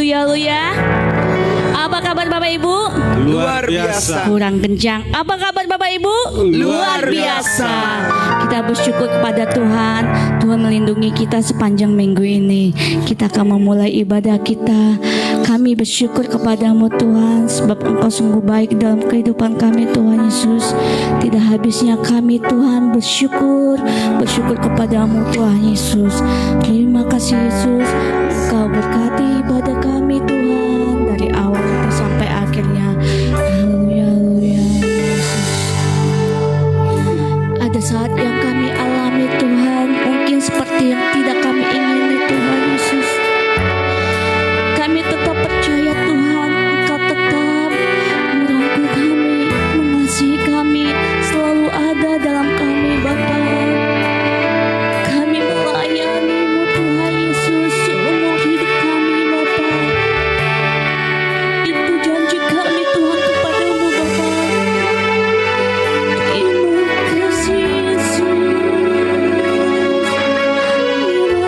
Haleluya, haleluya. Apa kabar Bapak Ibu? Luar biasa. Kurang kencang. Apa kabar Bapak Ibu? Luar biasa. Kita bersyukur kepada Tuhan. Tuhan melindungi kita sepanjang minggu ini. Kita akan memulai ibadah kita. Kami bersyukur kepadamu Tuhan, sebab Engkau sungguh baik dalam kehidupan kami Tuhan Yesus. Tidak habisnya kami Tuhan bersyukur kepadamu Tuhan Yesus. Terima kasih Yesus. Engkau berkati ibadah kami Tuhan dari awal sampai akhirnya. Haleluya, haleluya. Ada saat yang kami alami Tuhan, mungkin seperti yang tidak kami ingini Tuhan Yesus. Kami tetap percaya Tuhan, Engkau tetap merangkul kami, mengasihi kami, selalu ada dalam kami Bapa. Kami melayani-Mu Tuhan Yesus seumur hidup kami Bapa. Itu janji kami Tuhan kepadamu Bapa. Terima kasih Yesus. Terima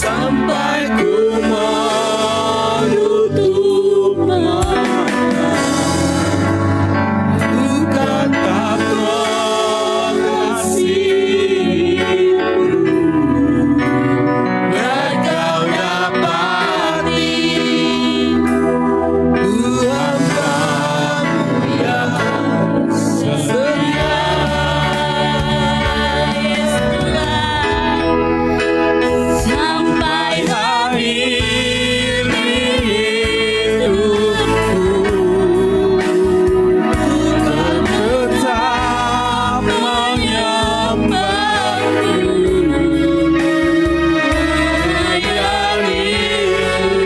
sampai ku menutup mata, ku tetap mengasihimu. Biar kau dapati ku hambamu yang setia. Sampai Akhir hidupku, tetap menyembahmu, melayanimu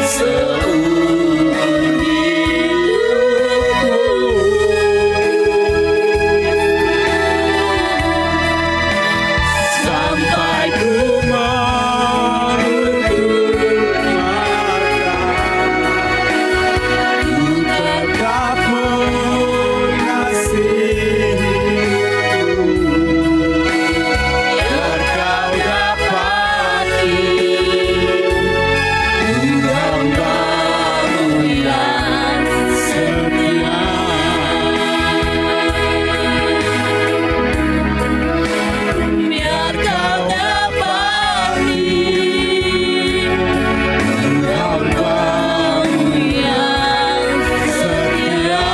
seumur hidupku. Sampai ku menutup mata, ku tetap mengasihimu. Biar kau dapati ku hambamu yang setia. Biar kau dapati ku hambamu yang setia.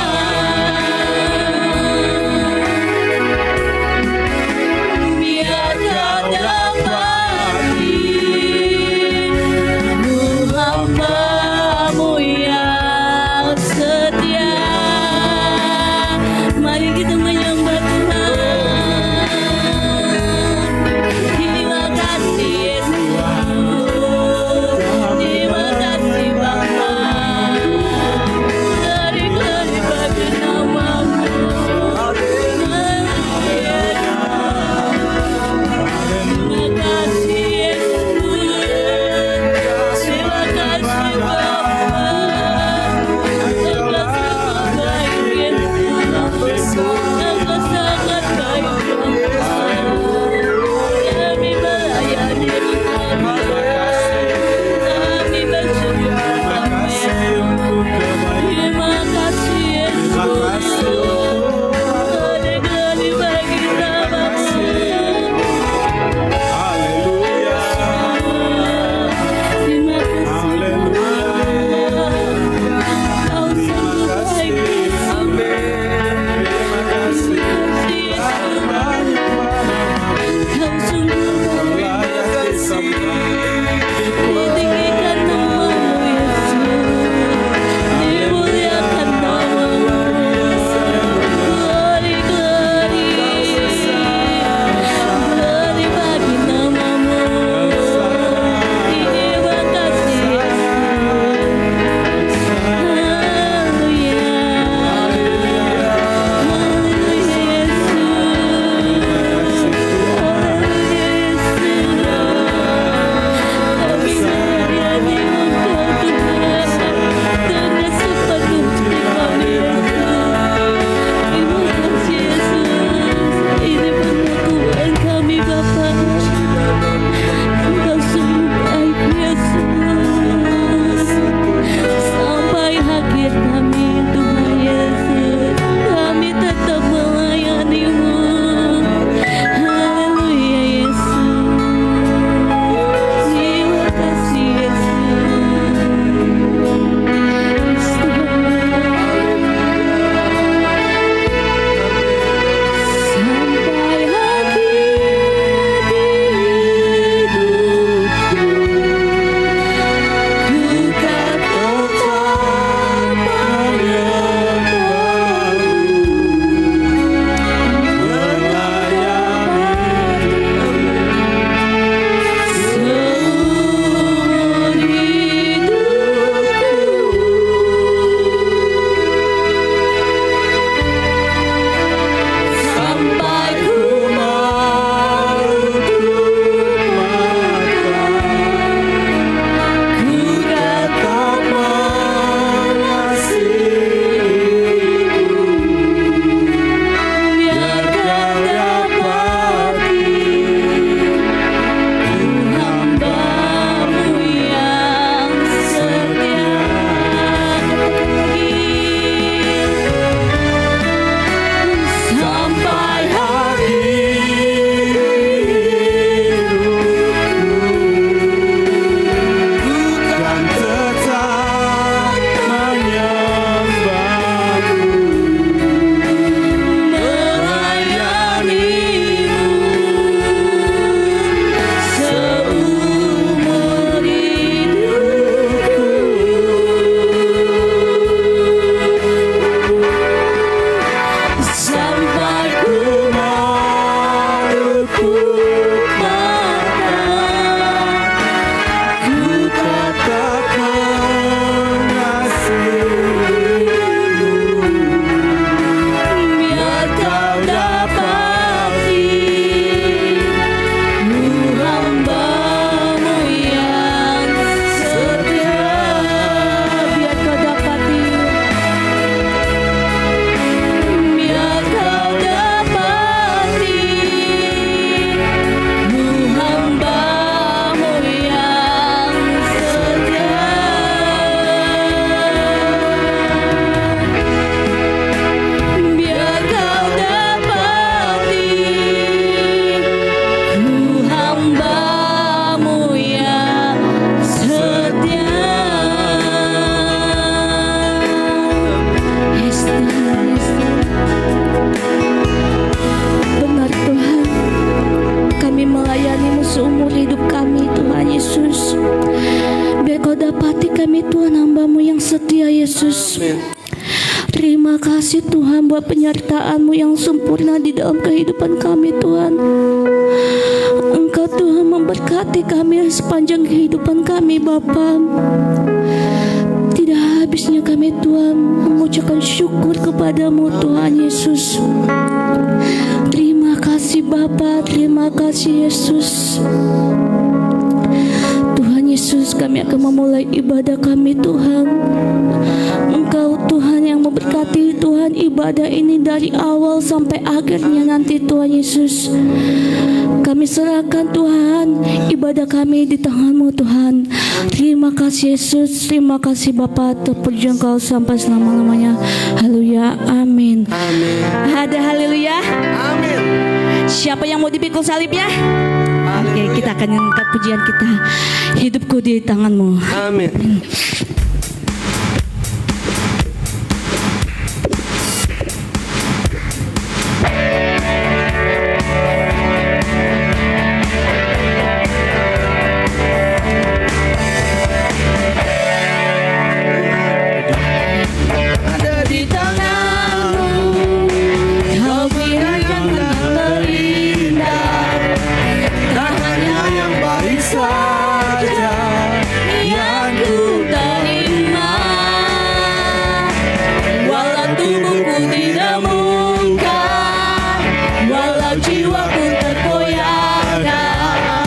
Biar kau dapati ku hambamu yang setia. Mari kita menyembah Tuhan. Terima kasih Yesus, terima kasih Bapa. Glori bagi nama-Mu. Terima kasih Yesus, terima kasih Bapa. Engkau sangat baik Yesus, Engkau sangat baik Tuhan. Kami melayani Engkau, kami bersyukur kepada-Mu. Terima kasih Yesus, glori bagi nama-Mu. Haleluya, Terima kasih Engkau sungguh baik Yesus. terima kasih. Kau sungguh baik ditinggikan nama-Mu Yesus, dimuliakan nama-Mu. Glori bagi nama-Mu. Terima kasih Yesus. Haleluya, haleluya Yesus, haleluya Yesus. seumur hidup kami Tuhan Yesus. Biar Kau dapati kami Tuhan hamba-Mu yang setia Yesus. Terima kasih Tuhan buat penyertaan-Mu yang sempurna di dalam kehidupan kami Tuhan. Engkau Tuhan memberkati kami sepanjang kehidupan kami Bapa. Tidak habisnya kami Tuhan mengucapkan syukur kepada-Mu Tuhan Yesus. Terima kasih Bapa, terima kasih Yesus. Tuhan Yesus, kami akan memulai ibadah kami Tuhan. Engkau Tuhan yang memberkati Tuhan ibadah ini dari awal sampai akhirnya nanti Tuhan Yesus. Kami serahkan Tuhan ibadah kami di tangan-Mu Tuhan. Terima kasih Yesus, terima kasih Bapa, terpuji Engkau sampai selama-lamanya. Haleluya, amin. Amin. Ada haleluya. Amin. Siapa yang mau dipikul salibnya? Oke, kita akan angkat pujian kita. Hidupku di tangan-Mu. Amin. Ada di tangan-Mu, Kau berikan yang terindah. Tak hanya yang baik saja yang ku terima. Walau tubuhku tidak muka, walau jiwaku terkoyakkan,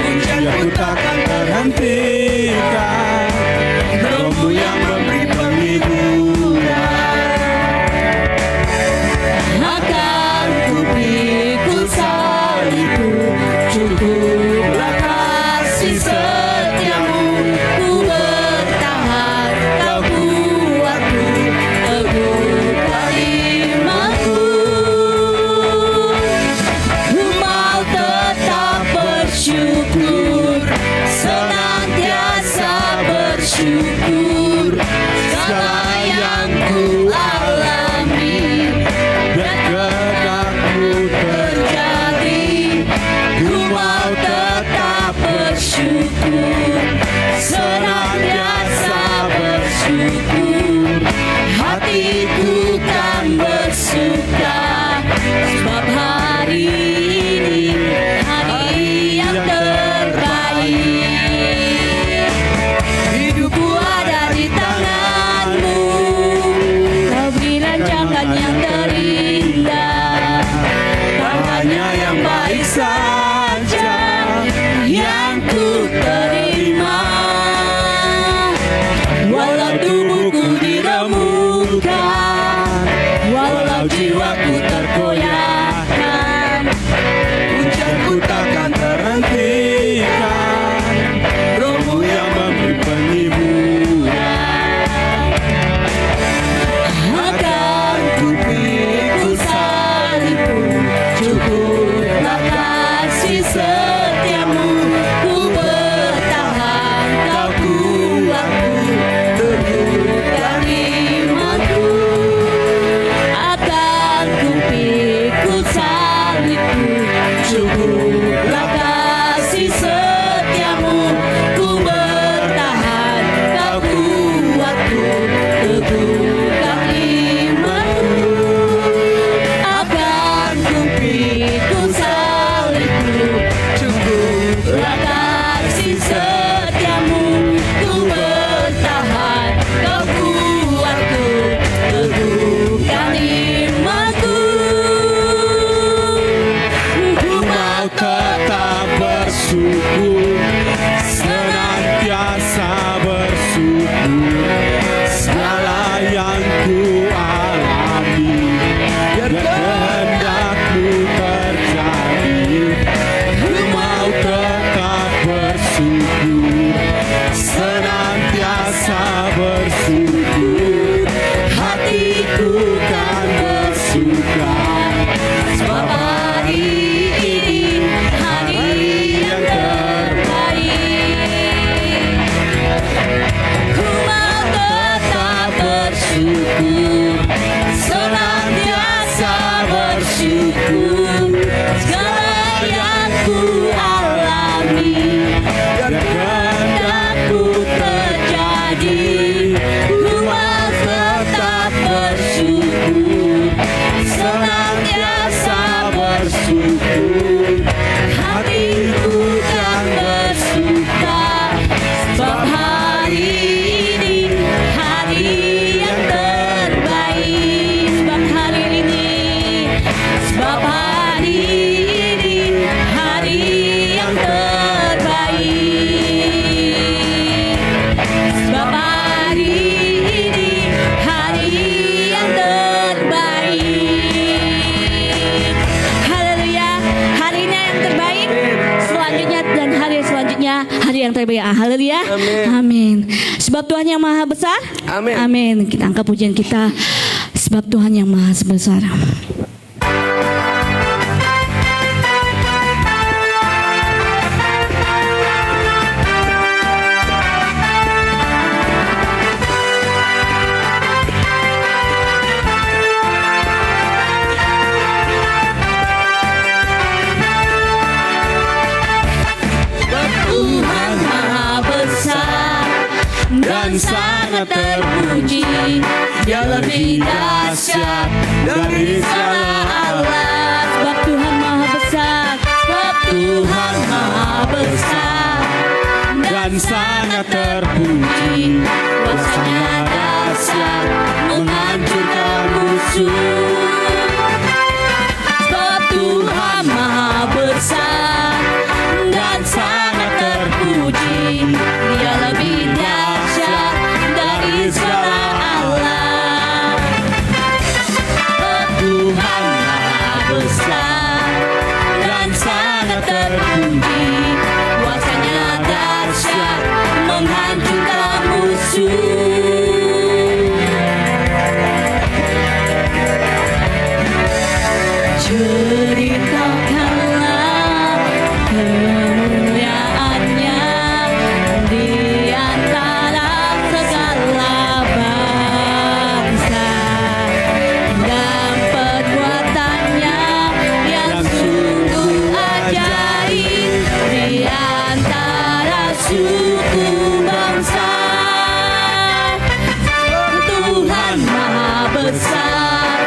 pujianku takkan terhentikan. Roh-Mu yang memberi penghiburan. Akan ku pikul salibku, cukuplah kasih setiamu. Ku bertahan, Kau buatku teguhkan imanku. Ku mau tetap bersyukur, senantiasa bersyukur. Segala yang ku alami, biar kehendak-Mu terjadi. Ku mau tetap bersyukur, senantiasa bersyukur. Hatiku kan bersuka, sebab hari ini hari yang terbaik. Hidupku biar kehendakmu terjadi. Ku mau tetap bersyukur, senantiasa bersyukur. Hatiku kan bersuka, sebab hari ini hari yang terbaik. Sebab hari ini, sebab hari ini hari yang terbaik. Sebab hari ini hari yang terbaik. Haleluya, hari ini yang terbaik. Selanjutnya dan hari selanjutnya hari yang terbaik. Haleluya. Amin. Sebab Tuhan yang maha besar. Amin. Amin. Kita angkat pujian kita. Sebab Tuhan yang maha besar. Tuhan maha besar dan sangat terpuji. Dia lebih dahsyat dari segala Allah. Sebab Tuhan maha besar, sebab Tuhan maha besar dan sangat terpuji. Kuasanya dahsyat menghancurkan musuh. Sebab Tuhan maha besar dan sangat terpuji. Dia lebih dahsyat dari segala Allah. Sebab Tuhan maha besar dan sangat terpuji. Kuasanya dahsyat menghancurkan musuh. Ceritakanlah kemuliaannya di antara segala bangsa, dan perbuatannya yang sungguh ajaib di antara suku bangsa. Tuhan maha besar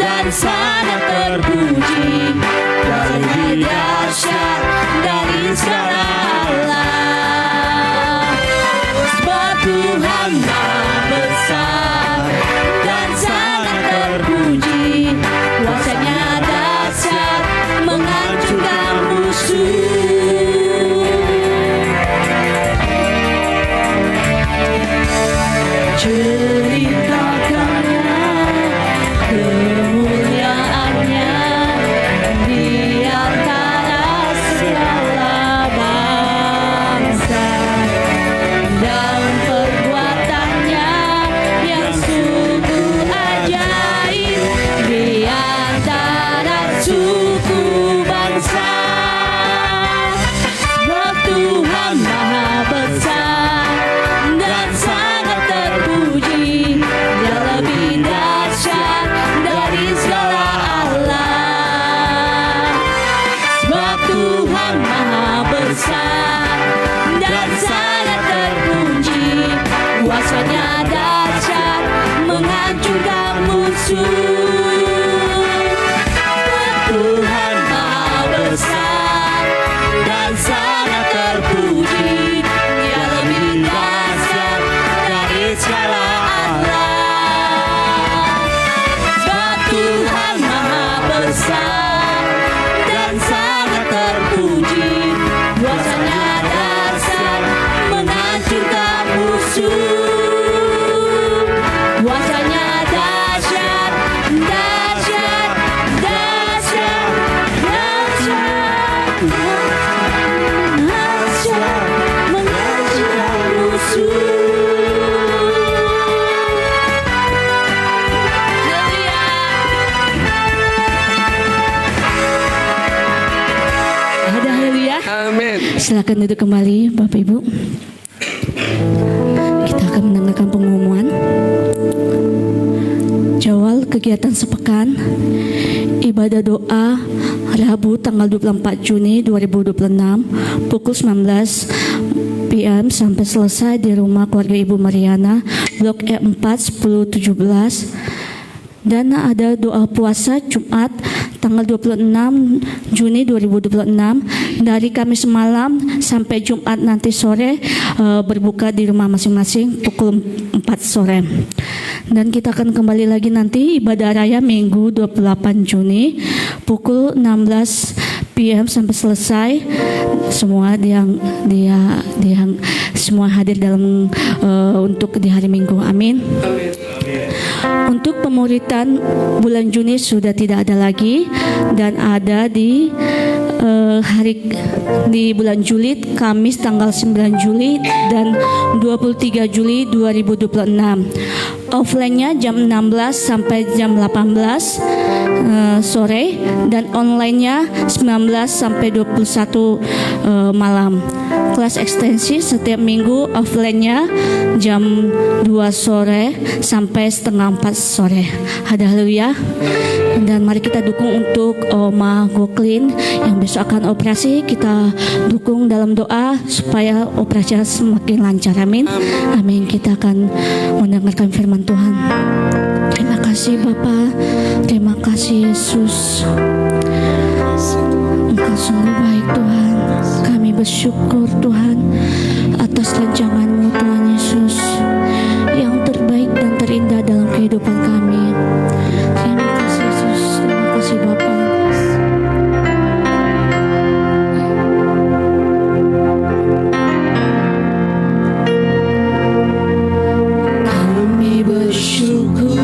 dan sangat terpuji. Dia lebih dahsyat dari segala Allah. Sebab Tuhan maha besar dan sangat terpuji. Kuasanya dahsyat menghancurkan musuh. Ceritakanlah kemuliaannya di antara segala bangsa, dan perbuatannya yang sungguh ajaib di antara suku bangsa. Sebab Tuhan maha besar dan sangat terpuji. Dia lebih dahsyat dari segala Allah. Sebab Tuhan maha besar dan sangat terpuji. Kuasanya dahsyat menghancurkan musuh. Sebab Tuhan maha besar dan sangat terpuji. Dia lebih dahsyat dari segala Allah. Sebab Tuhan maha besar dan sangat terpuji. Kuasanya dahsyat menghancurkan musuh. Kuasanya dahsyat, dahsyat, dahsyat, dahsyat, dahsyat menghancurkan musuh. Ada haleluya. Amin. Silakan duduk kembali Bapak Ibu. Kita akan mendengarkan pengumuman. Jawal kegiatan sepekan. Ibadah doa Rabu tanggal 24 Juni 2026 pukul 19 PM sampai selesai di rumah keluarga Ibu Mariana, Blok E4 1017. Dan ada doa puasa Jumat tanggal 26 Juni 2026 dari Kamis malam sampai Jumat nanti sore, berbuka di rumah masing-masing pukul 4 sore. Dan kita akan kembali lagi nanti ibadah raya Minggu 28 Juni pukul 16 PM sampai selesai. Semua yang semua hadir dalam untuk di hari Minggu. Amin. Untuk pemuritan bulan Juni sudah tidak ada lagi, dan ada di bulan Juli, Kamis tanggal 9 Juli dan 23 Juli 2026. Offline-nya jam 16 sampai jam 18 sore, dan online-nya 19 sampai 21 malam. Kelas ekstensi setiap minggu, offline-nya jam 2 sore sampai setengah 4 sore. Haleluya. Dan mari kita dukung untuk Oma Goklin yang besok akan operasi. Kita dukung dalam doa supaya operasinya semakin lancar. Amin. Amin. Kita akan mendengarkan firman Tuhan. Terima kasih Bapa. Terima kasih Yesus. Engkau sungguh baik Tuhan. Kami bersyukur Tuhan atas rancangan-Mu Tuhan Yesus yang terbaik dan terindah dalam kehidupan kami. Terima kasih Yesus. Terima kasih Bapa. Kami bersyukur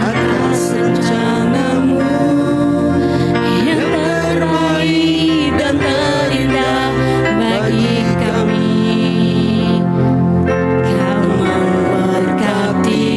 atas rencana-Mu yang terbaik dan terindah bagi kami. Kau memberkati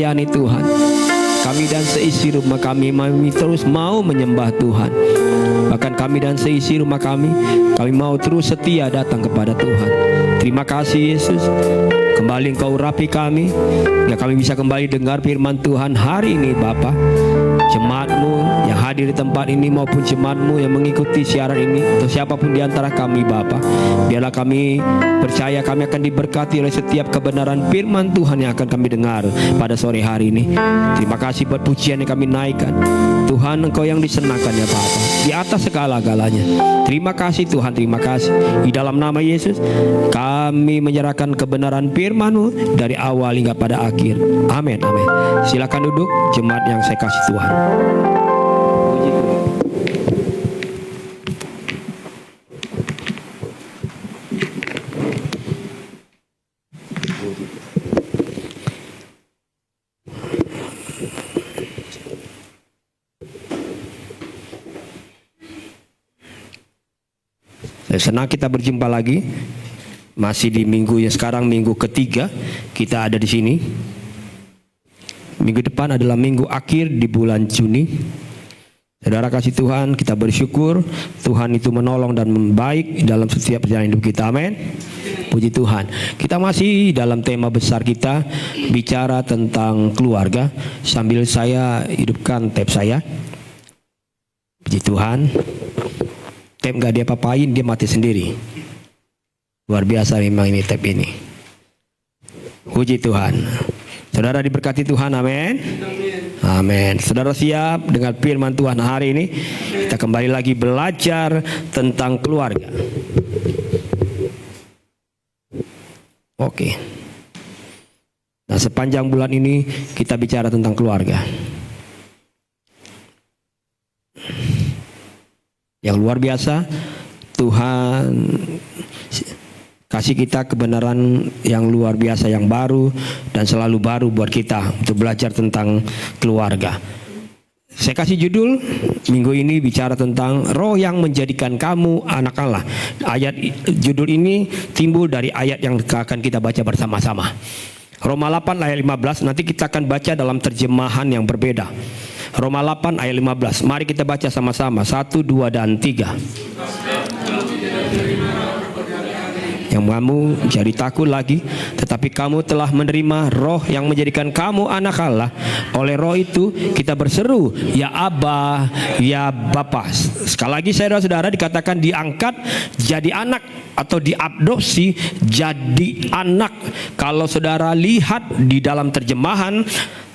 melayani Tuhan. Kami dan seisi rumah kami terus mau menyembah Tuhan. Bahkan kami dan seisi rumah kami mau terus setia datang kepada Tuhan. Terima kasih Yesus. Kembali Engkau urapi kami, ya kami bisa kembali dengar firman Tuhan hari ini Bapa. Jemaat-Mu yang hadir di tempat ini maupun jemaat-Mu yang mengikuti siaran ini, atau siapapun di antara kami Bapa, biarlah kami percaya kami akan diberkati oleh setiap kebenaran firman Tuhan yang akan kami dengar pada sore hari ini. Terima kasih buat pujian yang kami naikkan. Tuhan, Engkau yang disenangkan ya Bapa, di atas segala-galanya. Terima kasih Tuhan, terima kasih. Di dalam nama Yesus kami menyerahkan kebenaran firman-Mu dari awal hingga pada akhir. Amin, amin. Silakan duduk jemaat yang saya kasih Tuhan. Saya senang kita berjumpa lagi. Masih di minggu yang sekarang, minggu ketiga kita ada di sini. Minggu depan adalah minggu akhir di bulan Juni. Saudara kasih Tuhan, kita bersyukur Tuhan itu menolong dan membaik dalam setiap perjalanan hidup kita. Amin. Puji Tuhan. Kita masih dalam tema besar kita, bicara tentang keluarga. Sambil saya hidupkan tab saya. Puji Tuhan. Tab gak dia papain, dia mati sendiri. Luar biasa memang ini tab ini. Puji Tuhan. Saudara diberkati Tuhan, amin. Amin. Saudara siap dengan firman Tuhan hari ini? Kita kembali lagi belajar tentang keluarga. Oke. Nah, sepanjang bulan ini kita bicara tentang keluarga. Yang luar biasa, Tuhan kasih kita kebenaran yang luar biasa, yang baru dan selalu baru buat kita untuk belajar tentang keluarga. Saya kasih judul minggu ini bicara tentang roh yang menjadikan kamu anak Allah. Judul ini timbul dari ayat yang akan kita baca bersama-sama. Roma 8 ayat 15, nanti kita akan baca dalam terjemahan yang berbeda. Roma 8 ayat 15. Mari kita baca sama-sama. 1, 2, dan 3. Yang kamu jadi takut lagi, tetapi kamu telah menerima roh yang menjadikan kamu anak Allah. Oleh roh itu kita berseru, ya Aba, ya Bapa. Sekali lagi saudara-saudara, dikatakan diangkat jadi anak atau diadopsi jadi anak. Kalau saudara lihat di dalam terjemahan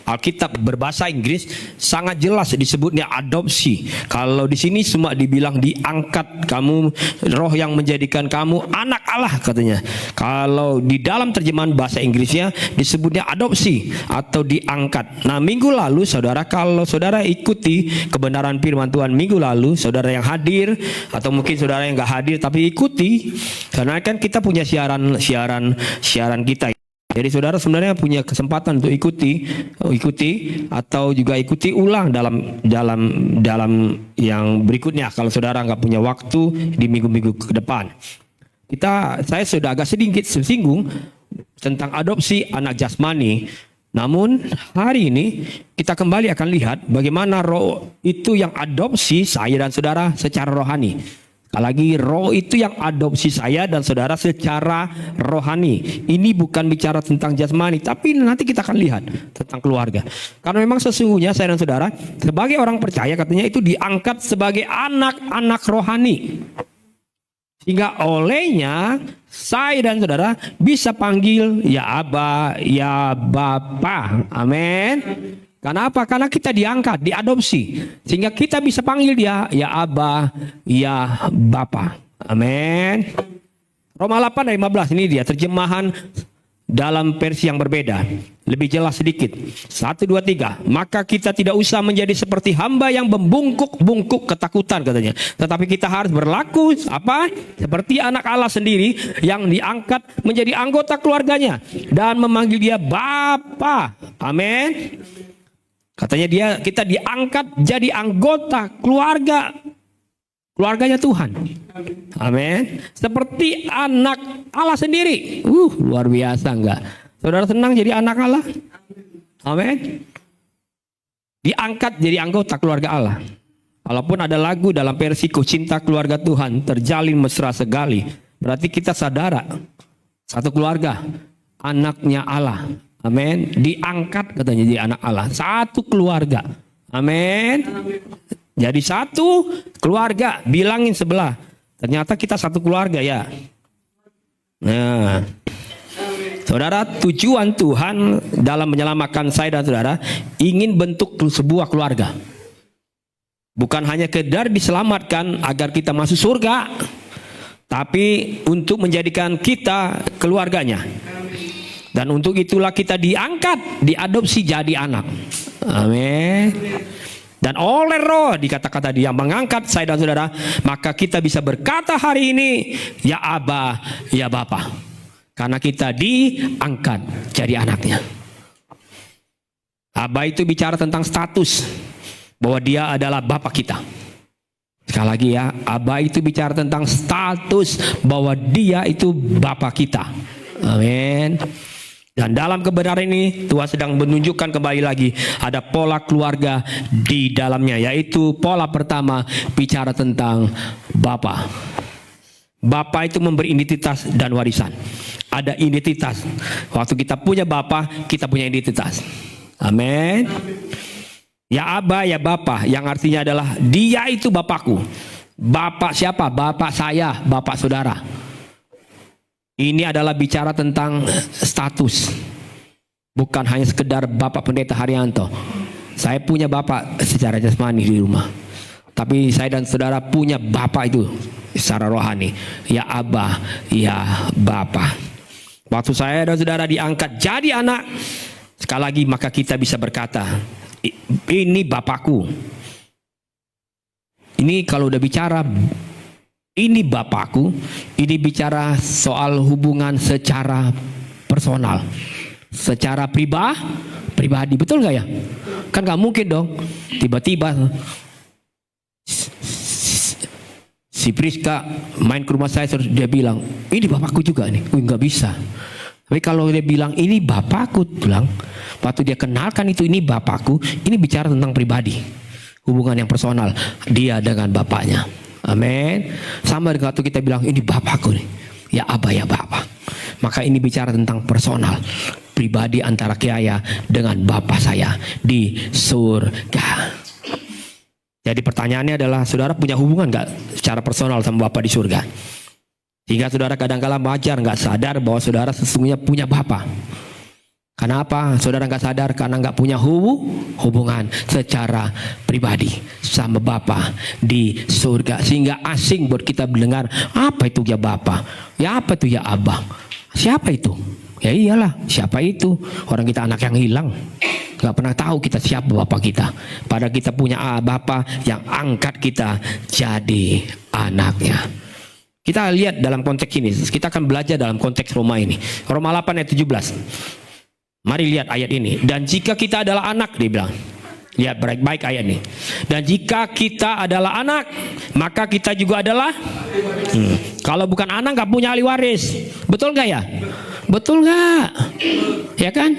Alkitab berbahasa Inggris sangat jelas disebutnya adopsi. Kalau di sini semua dibilang diangkat, kamu roh yang menjadikan kamu anak Allah katanya. Kalau di dalam terjemahan bahasa Inggrisnya disebutnya adopsi atau diangkat. Nah, minggu lalu saudara, kalau saudara ikuti kebenaran firman Tuhan minggu lalu, saudara yang hadir atau mungkin saudara yang nggak hadir tapi ikuti, karena kan kita punya siaran kita. Jadi saudara sebenarnya punya kesempatan untuk ikuti atau juga ikuti ulang dalam yang berikutnya kalau saudara nggak punya waktu di minggu-minggu ke depan. Saya sudah agak sedikit singgung tentang adopsi anak jasmani. Namun hari ini kita kembali akan lihat bagaimana roh itu yang adopsi saya dan saudara secara rohani. Lagi roh itu yang adopsi saya dan saudara secara rohani. Ini bukan bicara tentang jasmani, tapi nanti kita akan lihat tentang keluarga. Karena memang sesungguhnya saya dan saudara sebagai orang percaya katanya itu diangkat sebagai anak-anak rohani. Sehingga olehnya saya dan saudara bisa panggil ya Aba, ya Bapa. Amin. Karena apa? Karena kita diangkat, diadopsi. Sehingga kita bisa panggil dia, ya Aba, ya Bapa. Amin. Roma 8 ayat 15, ini dia terjemahan dalam versi yang berbeda. Lebih jelas sedikit. 1, 2, 3. Maka kita tidak usah menjadi seperti hamba yang membungkuk-bungkuk ketakutan katanya. Tetapi kita harus berlaku apa? Seperti anak Allah sendiri yang diangkat menjadi anggota keluarganya. Dan memanggil dia Bapa. Amin. Katanya kita diangkat jadi anggota keluarganya Tuhan. Amin. Seperti anak Allah sendiri. Luar biasa enggak? Saudara senang jadi anak Allah? Amin. Diangkat jadi anggota keluarga Allah. Walaupun ada lagu dalam versiku cinta keluarga Tuhan terjalin mesra sekali, berarti kita saudara, satu keluarga, anaknya Allah. Amin. Diangkat katanya jadi anak Allah, satu keluarga. Amin. Jadi satu keluarga. Bilangin sebelah, ternyata kita satu keluarga ya. Nah, saudara, tujuan Tuhan dalam menyelamatkan saya dan saudara ingin bentuk sebuah keluarga. Bukan hanya sekedar diselamatkan agar kita masuk surga, tapi untuk menjadikan kita keluarganya. Dan untuk itulah kita diangkat, diadopsi jadi anak. Amin. Dan oleh Roh, dikata-kata Dia mengangkat saya dan saudara, maka kita bisa berkata hari ini, ya Aba, ya Bapa. Karena kita diangkat jadi anaknya. Aba itu bicara tentang status, bahwa Dia adalah Bapa kita. Sekali lagi ya, Aba itu bicara tentang status, bahwa Dia itu Bapa kita. Amin. Dan dalam kebenaran ini Tuhan sedang menunjukkan kembali lagi ada pola keluarga di dalamnya, yaitu pola pertama bicara tentang Bapa. Bapa itu memberi identitas dan warisan. Ada identitas. Waktu kita punya Bapa, kita punya identitas. Amin. Ya Aba, ya Bapa, yang artinya adalah Dia itu Bapakku. Bapak siapa? Bapak saya, Bapak saudara. Ini adalah bicara tentang status. Bukan hanya sekedar Bapak Pendeta Haryanto. Saya punya Bapak secara jasmani di rumah. Tapi saya dan saudara punya Bapak itu secara rohani. Ya Aba, ya Bapa. Waktu saya dan saudara diangkat jadi anak, sekali lagi maka kita bisa berkata, ini Bapakku. Ini kalau udah bicara ini Bapakku, ini bicara soal hubungan secara personal, secara pribadi, betul nggak ya? Kan nggak mungkin dong, tiba-tiba si Priska main ke rumah saya, terus dia bilang, ini Bapakku juga nih, nggak bisa. Tapi kalau dia bilang ini Bapakku, bilang, waktu dia kenalkan itu ini Bapakku, ini bicara tentang pribadi, hubungan yang personal dia dengan Bapaknya. Amin. Sama dengan waktu kita bilang ini Bapakku nih, ya Aba, ya Bapa. Maka ini bicara tentang personal, pribadi antara Kiaya dengan Bapa saya di surga. Jadi pertanyaannya adalah, saudara punya hubungan nggak secara personal sama Bapa di surga? Sehingga saudara kadang-kala wajar nggak sadar bahwa saudara sesungguhnya punya Bapa. Kenapa saudara nggak sadar? Karena nggak punya hubungan secara pribadi sama Bapa di surga, sehingga asing buat kita mendengar apa itu ya Bapa, ya apa itu ya Abang, siapa itu? Ya iyalah, siapa itu? Orang kita anak yang hilang, nggak pernah tahu kita siapa Bapa kita. Padahal kita punya Bapa yang angkat kita jadi anaknya. Kita lihat dalam konteks ini, kita akan belajar dalam konteks Roma ini. Roma 8 ayat 17. Mari lihat ayat ini. Dan jika kita adalah anak, dia bilang. Lihat baik-baik ayat ini. Dan jika kita adalah anak, maka kita juga adalah kalau bukan anak, gak punya ahli waris. Betul gak ya? Betul gak? Ya kan?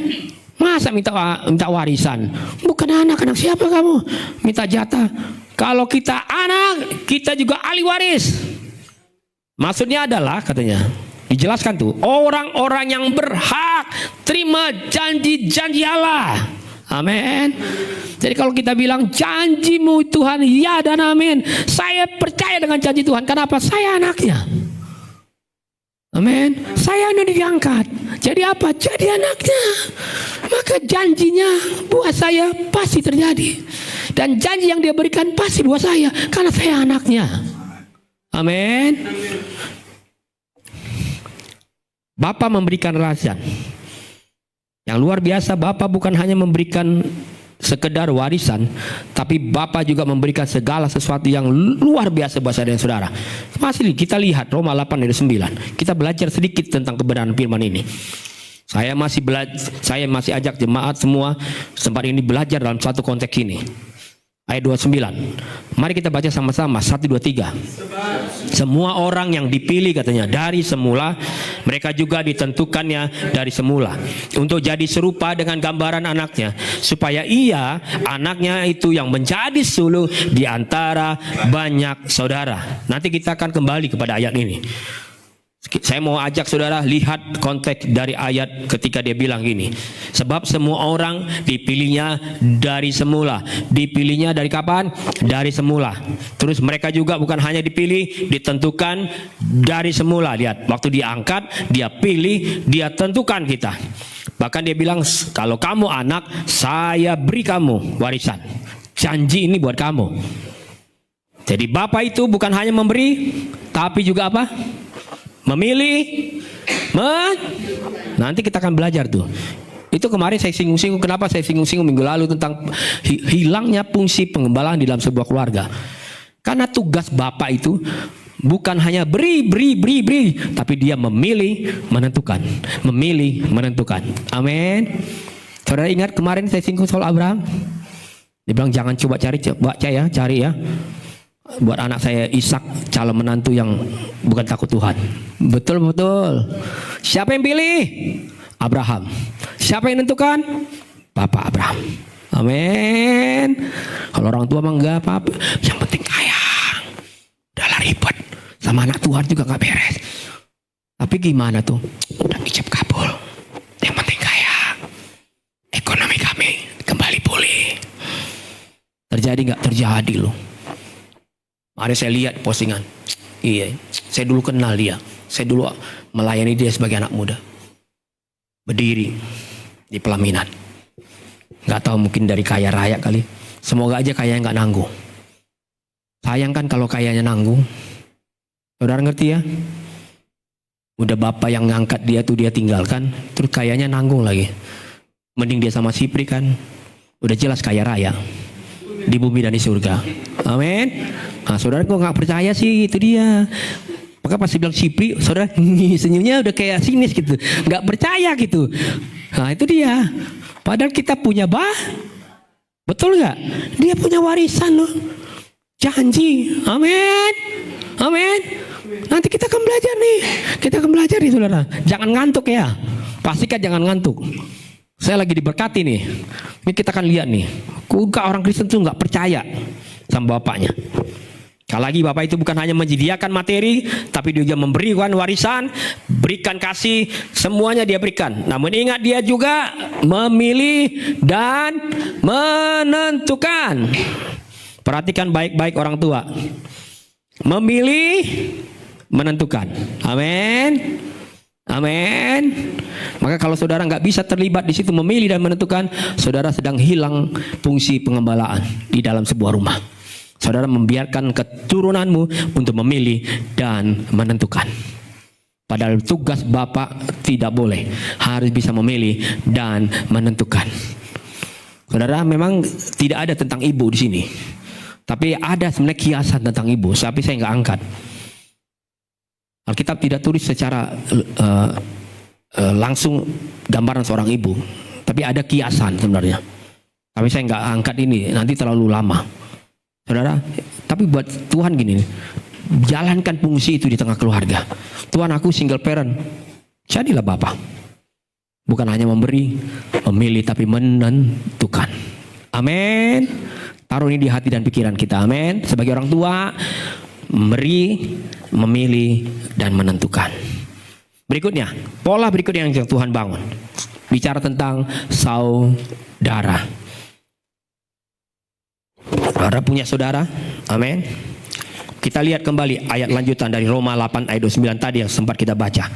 Masa minta warisan? Bukan anak siapa kamu? Minta jatah. Kalau kita anak, kita juga ahli waris. Maksudnya adalah, katanya, dijelaskan tuh, orang-orang yang berhak terima janji-janji Allah. Amin. Jadi kalau kita bilang janjimu Tuhan ya dan amin, saya percaya dengan janji Tuhan. Kenapa? Saya anaknya. Amin. Saya ini diangkat. Jadi apa? Jadi anaknya. Maka janjinya buat saya pasti terjadi. Dan janji yang dia berikan pasti buat saya, karena saya anaknya. Amin. Bapa memberikan warisan yang luar biasa. Bapa bukan hanya memberikan sekedar warisan, tapi Bapa juga memberikan segala sesuatu yang luar biasa buat saya dan saudara. Masih kita lihat Roma 8 ayat 9. Kita belajar sedikit tentang kebenaran firman ini. Saya masih ajak jemaat semua sempat ini belajar dalam suatu konteks ini. ayat 29. Mari kita baca sama-sama 1, 2, 3. Semua orang yang dipilih katanya dari semula, mereka juga ditentukannya dari semula untuk jadi serupa dengan gambaran anaknya, supaya ia, anaknya itu yang menjadi sulung di antara banyak saudara. Nanti kita akan kembali kepada ayat ini. Saya mau ajak saudara lihat konteks dari ayat ketika dia bilang gini. Sebab semua orang dipilihnya dari semula. Dipilihnya dari kapan? Dari semula. Terus mereka juga bukan hanya dipilih, ditentukan dari semula. Lihat, waktu dia angkat, dia pilih, dia tentukan kita. Bahkan dia bilang, kalau kamu anak, saya beri kamu warisan. Janji ini buat kamu. Jadi Bapa itu bukan hanya memberi, tapi juga apa? Memilih, nanti kita akan belajar tuh. Itu kemarin saya singgung-singgung. Kenapa saya singgung-singgung minggu lalu tentang hilangnya fungsi pengembalaan di dalam sebuah keluarga. Karena tugas Bapak itu bukan hanya beri, tapi dia memilih, menentukan. Memilih, menentukan. Amin. Saudara ingat kemarin saya singgung soal Abraham. Dia bilang jangan coba cari ya. Buat anak saya Ishak calon menantu yang bukan takut Tuhan. Betul. Siapa yang pilih? Abraham. Siapa yang menentukan? Bapak Abraham. Amin. Kalau orang tua mah enggak apa-apa, yang penting kaya. Udah ribet sama anak Tuhan juga nggak beres. Tapi gimana tuh? Udah ijab kabul. Yang penting kaya. Ekonomi kami kembali pulih. Terjadi nggak? Terjadi loh. Mari saya lihat postingan. Iya, saya dulu kenal dia. Saya dulu melayani dia sebagai anak muda. Berdiri di pelaminan. Gak tahu mungkin dari kaya raya kali. Semoga aja kayanya gak nanggung. Sayang kan kalau kayanya nanggung. Saudara ngerti ya? Udah bapak yang ngangkat dia tuh dia tinggalkan. Terus kayanya nanggung lagi. Mending dia sama Sipri kan. Udah jelas kaya raya. Di bumi dan di surga. Amin. Nah, saudara kok nggak percaya sih, itu dia. Maka pasti bilang Sipri, saudara senyumnya udah kayak sinis gitu, nggak percaya gitu. Nah itu dia. Padahal kita punya betul nggak? Dia punya warisan loh, janji. Amin, amin. Nanti kita akan belajar nih, saudara. Jangan ngantuk ya, pastikan jangan ngantuk. Saya lagi diberkati nih. Ini kita akan lihat nih. Kuga orang Kristen tuh nggak percaya sama bapaknya. Kalau lagi bapak itu bukan hanya menyediakan materi, tapi dia juga memberikan warisan, berikan kasih, semuanya dia berikan. Namun ingat dia juga memilih dan menentukan. Perhatikan baik-baik orang tua. Memilih, menentukan. Amin. Amin. Maka kalau saudara nggak bisa terlibat di situ memilih dan menentukan, saudara sedang hilang fungsi pengembalaan di dalam sebuah rumah. Saudara membiarkan keturunanmu untuk memilih dan menentukan. Padahal tugas Bapak tidak boleh, harus bisa memilih dan menentukan. Saudara, memang tidak ada tentang ibu di sini, tapi ada sebenarnya kiasan tentang ibu. Tapi saya nggak angkat. Alkitab tidak tulis secara langsung gambaran seorang ibu, tapi ada kiasan sebenarnya. Tapi saya nggak angkat ini, nanti terlalu lama, saudara. Tapi buat Tuhan gini, jalankan fungsi itu di tengah keluarga. Tuhan, aku single parent, jadilah bapak. Bukan hanya memberi, memilih, tapi menentukan. Amin. Taruh ini di hati dan pikiran kita. Amin. Sebagai orang tua, memberi, memilih, dan menentukan. Berikutnya, pola berikutnya yang Tuhan bangun. Bicara tentang saudara. Saudara punya saudara? Amin. Kita lihat kembali ayat lanjutan dari Roma 8 ayat 29 tadi yang sempat kita baca.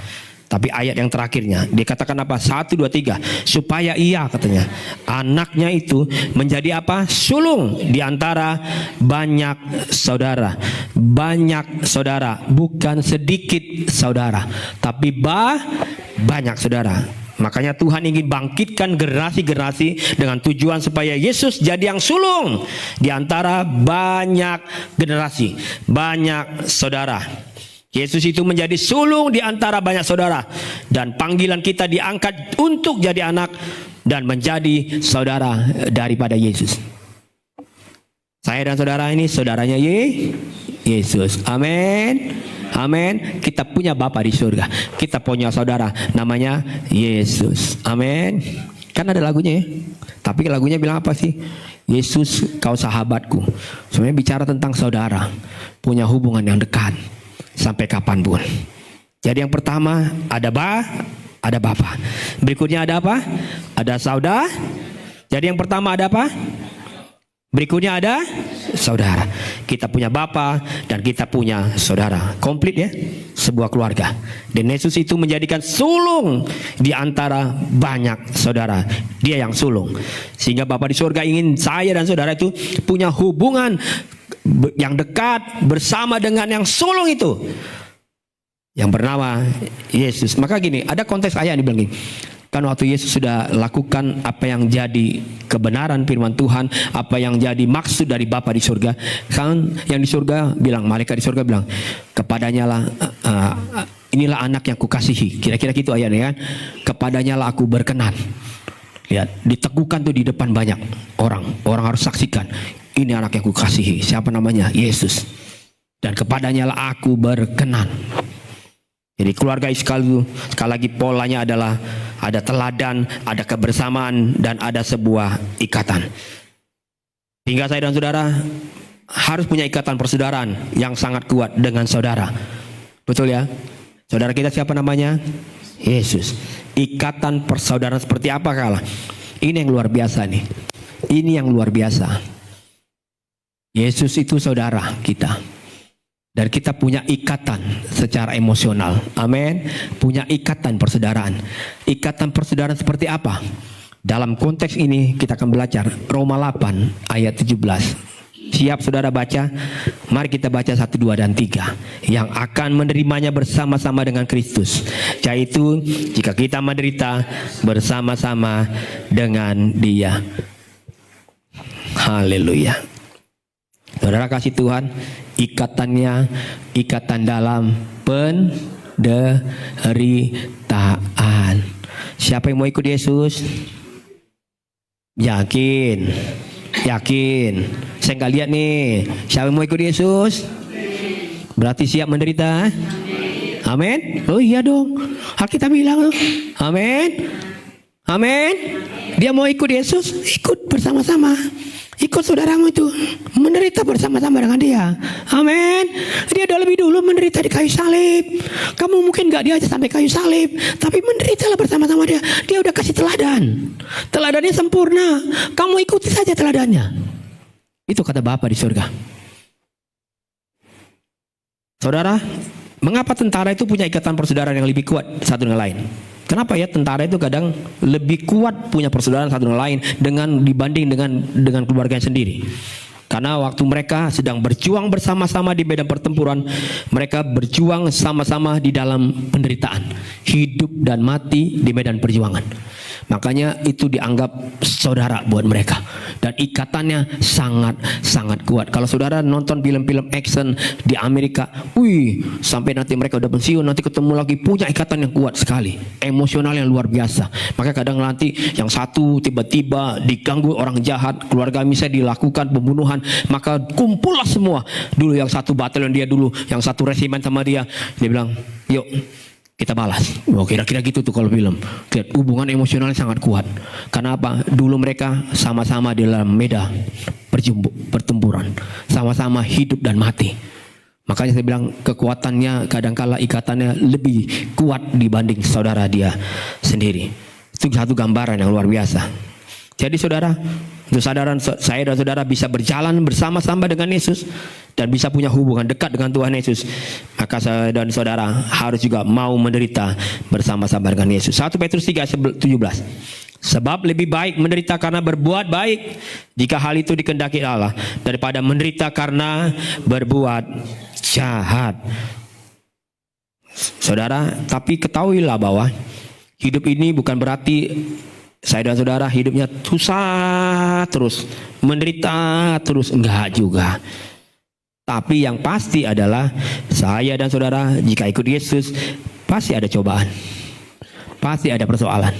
Tapi ayat yang terakhirnya dikatakan apa? 1, 2, 3. Supaya ia, katanya, anaknya itu menjadi apa? Sulung di antara banyak saudara. Banyak saudara, bukan sedikit saudara, tapi banyak saudara. Makanya Tuhan ingin bangkitkan generasi-generasi dengan tujuan supaya Yesus jadi yang sulung di antara banyak generasi, banyak saudara. Yesus itu menjadi sulung di antara banyak saudara, dan panggilan kita diangkat untuk jadi anak dan menjadi saudara daripada Yesus. Saya dan saudara ini saudaranya Yesus. Amin. Amin. Kita punya Bapa di surga. Kita punya saudara namanya Yesus. Amin. Kan ada lagunya ya. Tapi lagunya bilang apa sih? Yesus kau sahabatku. Sebenarnya bicara tentang saudara. Punya hubungan yang dekat. Sampai kapanpun. Jadi yang pertama ada Bapa. Berikutnya ada apa? Ada saudara. Jadi yang pertama ada apa? Berikutnya ada saudara. Kita punya Bapa dan kita punya saudara. Komplit ya, sebuah keluarga. Dan Yesus itu menjadikan sulung di antara banyak saudara. Dia yang sulung. Sehingga Bapa di surga ingin saya dan saudara itu punya hubungan yang dekat bersama dengan yang sulung itu, yang bernama Yesus. Maka gini, ada konteks ayat yang dibilang gini. Kan waktu Yesus sudah lakukan apa yang jadi kebenaran firman Tuhan, apa yang jadi maksud dari Bapa di surga, kan yang di surga bilang, malaikat di surga bilang, kepadanya lah inilah anak yang kukasihi. Kira-kira gitu ayatnya kan. Kepadanya lah aku berkenan. Lihat, diteguhkan tuh di depan banyak orang. Orang harus saksikan. Ini anak yang kukasihi. Siapa namanya? Yesus. Dan kepadanya lah aku berkenan. Jadi keluarga sekali lagi polanya adalah ada teladan, ada kebersamaan, dan ada sebuah ikatan. Hingga saya dan saudara harus punya ikatan persaudaraan yang sangat kuat dengan saudara. Betul ya? Saudara kita siapa namanya? Yesus. Ikatan persaudaraan seperti apa kalah? Ini yang luar biasa nih. Ini yang luar biasa. Yesus itu saudara kita. Dan kita punya ikatan secara emosional. Amin. Punya ikatan persaudaraan. Ikatan persaudaraan seperti apa? Dalam konteks ini kita akan belajar Roma 8 ayat 17. Siap saudara baca? Mari kita baca 1, 2, dan 3. Yang akan menerimanya bersama-sama dengan Kristus. Yaitu jika kita menderita bersama-sama dengan Dia. Haleluya. Saudara kasih Tuhan, ikatannya ikatan dalam penderitaan. Siapa yang mau ikut Yesus? Yakin? Saya nggak lihat nih. Siapa yang mau ikut Yesus? Berarti siap menderita? Amin. Oh iya dong. Alkitab bilang. Amin. Amin. Dia mau ikut Yesus, ikut bersama-sama. Ikut saudaramu itu menderita bersama-sama dengan dia. Amin. Dia udah lebih dulu menderita di kayu salib. Kamu mungkin gak diajak sampai kayu salib, tapi menderitalah bersama-sama dia. Dia udah kasih teladan. Teladannya sempurna. Kamu ikuti saja teladannya. Itu kata Bapa di surga. Saudara, mengapa tentara itu punya ikatan persaudaraan yang lebih kuat satu dengan lain? Kenapa ya tentara itu kadang lebih kuat punya persaudaraan satu dengan lain dibanding dengan keluarganya sendiri? Karena waktu mereka sedang berjuang bersama-sama di medan pertempuran, mereka berjuang sama-sama di dalam penderitaan, hidup dan mati di medan perjuangan. Makanya itu dianggap saudara buat mereka. Dan ikatannya sangat kuat. Kalau saudara nonton film-film action di Amerika, sampai nanti mereka udah pensiun, nanti ketemu lagi, punya ikatan yang kuat sekali, emosional yang luar biasa. Maka kadang nanti yang satu tiba-tiba diganggu orang jahat, keluarga misalnya dilakukan pembunuhan, maka kumpullah semua. Dulu yang satu batalion dia dulu, yang satu resimen sama dia bilang, yuk kita balas. Kira-kira gitu tuh kalau film. Lihat, hubungan emosionalnya sangat kuat. Karena apa? Dulu mereka sama-sama di dalam medan pertempuran, sama-sama hidup dan mati. Makanya saya bilang kekuatannya kadangkala ikatannya lebih kuat dibanding saudara dia sendiri. Itu satu gambaran yang luar biasa. Jadi saudara, untuk saya dan saudara bisa berjalan bersama-sama dengan Yesus dan bisa punya hubungan dekat dengan Tuhan Yesus, maka saya dan saudara harus juga mau menderita bersama-sama dengan Yesus. 1 Petrus 3:17. Sebab lebih baik menderita karena berbuat baik, jika hal itu dikehendaki Allah, daripada menderita karena berbuat jahat. Saudara, tapi ketahuilah bahwa hidup ini bukan berarti saya dan saudara hidupnya susah terus, menderita terus, enggak juga. Tapi yang pasti adalah saya dan saudara jika ikut Yesus pasti ada cobaan, pasti ada persoalan.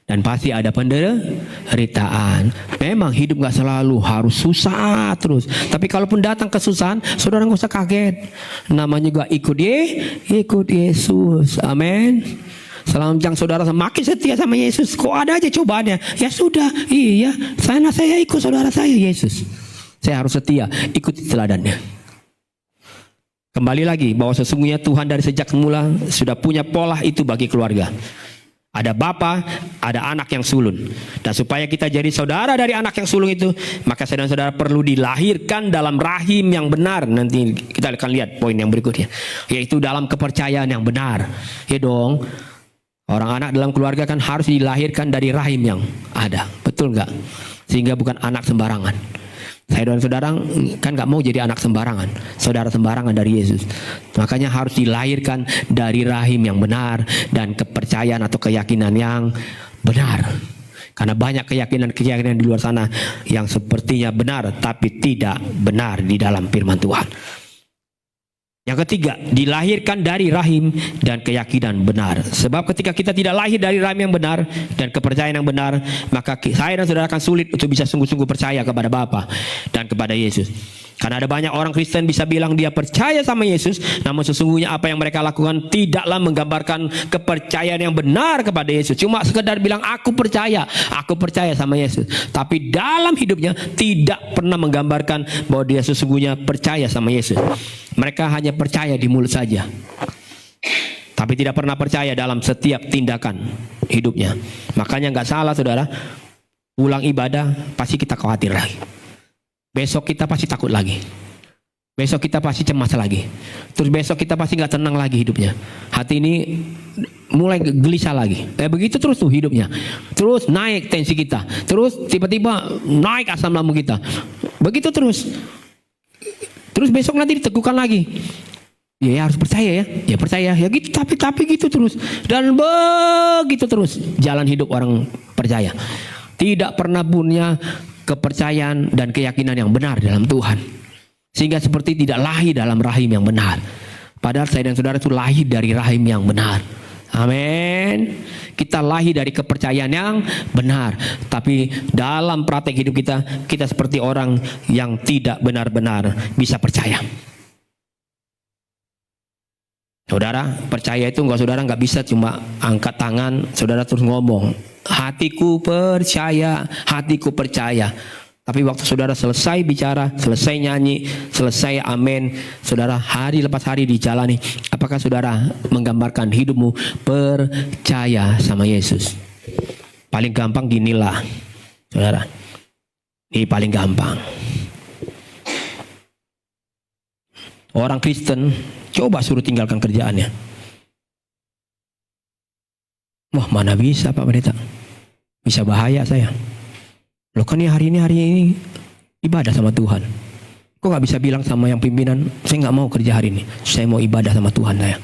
Dan pasti ada penderitaan. Memang hidup gak selalu harus susah terus. Tapi kalaupun datang kesusahan, saudara gak usah kaget. Namanya juga ikut Yesus. Amin. Selanjang saudara semakin setia sama Yesus, kok ada aja cobaannya, ya sudah, iya, saya ikut saudara saya Yesus. Saya harus setia, ikuti teladannya. Kembali lagi bahwa sesungguhnya Tuhan dari sejak semula sudah punya pola itu bagi keluarga. Ada bapa, ada anak yang sulun. Dan supaya kita jadi saudara dari anak yang sulung itu, maka saudara-saudara perlu dilahirkan dalam rahim yang benar. Nanti kita akan lihat poin yang berikutnya, yaitu dalam kepercayaan yang benar. Ya dong, orang anak dalam keluarga kan harus dilahirkan dari rahim yang ada. Betul nggak? Sehingga bukan anak sembarangan. Saya dan saudara kan gak mau jadi anak sembarangan, saudara sembarangan dari Yesus. Makanya harus dilahirkan dari rahim yang benar dan kepercayaan atau keyakinan yang benar. Karena banyak keyakinan-keyakinan di luar sana yang sepertinya benar tapi tidak benar di dalam firman Tuhan. Yang ketiga, dilahirkan dari rahim dan keyakinan benar. Sebab ketika kita tidak lahir dari rahim yang benar dan kepercayaan yang benar, maka saya dan saudara akan sulit untuk bisa sungguh-sungguh percaya kepada Bapa dan kepada Yesus. Karena ada banyak orang Kristen bisa bilang dia percaya sama Yesus, namun sesungguhnya apa yang mereka lakukan tidaklah menggambarkan kepercayaan yang benar kepada Yesus. Cuma sekedar bilang aku percaya sama Yesus. Tapi dalam hidupnya tidak pernah menggambarkan bahwa dia sesungguhnya percaya sama Yesus. Mereka hanya percaya di mulut saja, tapi tidak pernah percaya dalam setiap tindakan hidupnya. Makanya nggak salah saudara, pulang ibadah pasti kita khawatir lagi. Besok kita pasti takut lagi. Besok kita pasti cemas lagi. Terus besok kita pasti nggak tenang lagi hidupnya. Hati ini mulai gelisah lagi. Begitu terus tuh hidupnya. Terus naik tensi kita. Terus tiba-tiba naik asam lambung kita. Begitu terus. Terus besok nanti diteguhkan lagi. Ya harus percaya ya. Ya percaya. Ya gitu tapi gitu terus. Dan begitu terus jalan hidup orang percaya. Tidak pernah punya kepercayaan dan keyakinan yang benar dalam Tuhan. Sehingga seperti tidak lahir dalam rahim yang benar. Padahal saya dan saudara itu lahir dari rahim yang benar. Amin. Kita lahir dari kepercayaan yang benar. Tapi dalam praktek hidup kita seperti orang yang tidak benar-benar bisa percaya. Saudara percaya itu saudara nggak bisa cuma angkat tangan, saudara terus ngomong, hatiku percaya. Tapi waktu saudara selesai bicara, selesai nyanyi, selesai amin, saudara hari lepas hari dijalani, apakah saudara menggambarkan hidupmu percaya sama Yesus? Paling gampang ginilah, saudara. Ini paling gampang. Orang Kristen coba suruh tinggalkan kerjaannya. Wah, mana bisa Pak Pendeta? Bisa bahaya saya. Loh kan ya hari ini ibadah sama Tuhan. Kok gak bisa bilang sama yang pimpinan, saya gak mau kerja hari ini, saya mau ibadah sama Tuhan saya.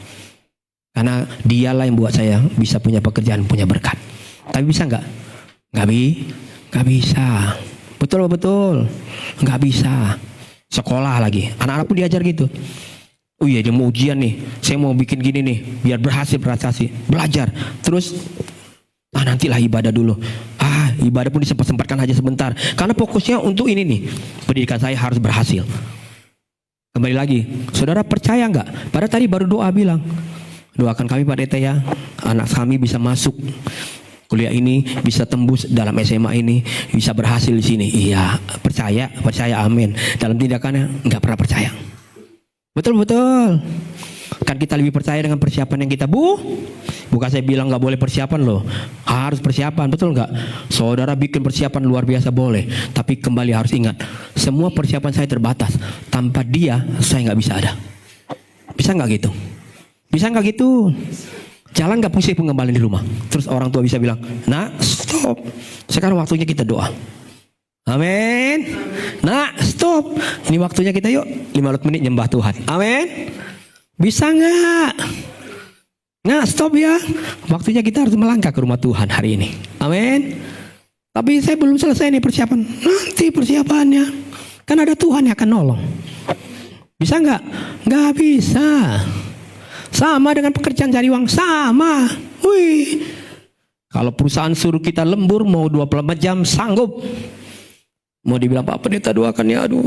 Karena dialah yang buat saya bisa punya pekerjaan, punya berkat. Tapi bisa gak? Gak bisa. Betul. Gak bisa. Sekolah lagi, anak-anak pun diajar gitu. Oh iya dia mau ujian nih, saya mau bikin gini nih, biar berhasil. Belajar. Terus nantilah ibadah dulu. Ibadah pun disempat-sempatkan aja sebentar. Karena fokusnya untuk ini nih, pendidikan saya harus berhasil. Kembali lagi, saudara percaya nggak? Pada tadi baru doa bilang, doakan kami Pak Pendeta ya, anak kami bisa masuk kuliah ini, bisa tembus dalam SMA ini, bisa berhasil di sini. Iya, percaya, amin. Dalam tindakannya nggak pernah percaya. Betul. Kan kita lebih percaya dengan persiapan yang kita bukan saya bilang nggak boleh persiapan loh, harus persiapan, betul nggak? Saudara bikin persiapan luar biasa boleh, tapi kembali harus ingat, semua persiapan saya terbatas. Tanpa dia saya nggak bisa ada. Bisa nggak gitu? Jalan nggak pusing pengembalian di rumah. Terus orang tua bisa bilang, nah stop, sekarang waktunya kita doa. Amin. Nah stop, ini waktunya kita yuk 15 menit nyembah Tuhan. Amin. Bisa nggak? Nah stop ya, waktunya kita harus melangkah ke rumah Tuhan hari ini. Amin. Tapi saya belum selesai nih persiapan. Nanti persiapannya, kan ada Tuhan yang akan nolong. Bisa nggak? Nggak bisa. Sama dengan pekerjaan cari uang, sama. Kalau perusahaan suruh kita lembur mau 24 jam sanggup. Mau dibilang Pak Pendeta doakan ya, aduh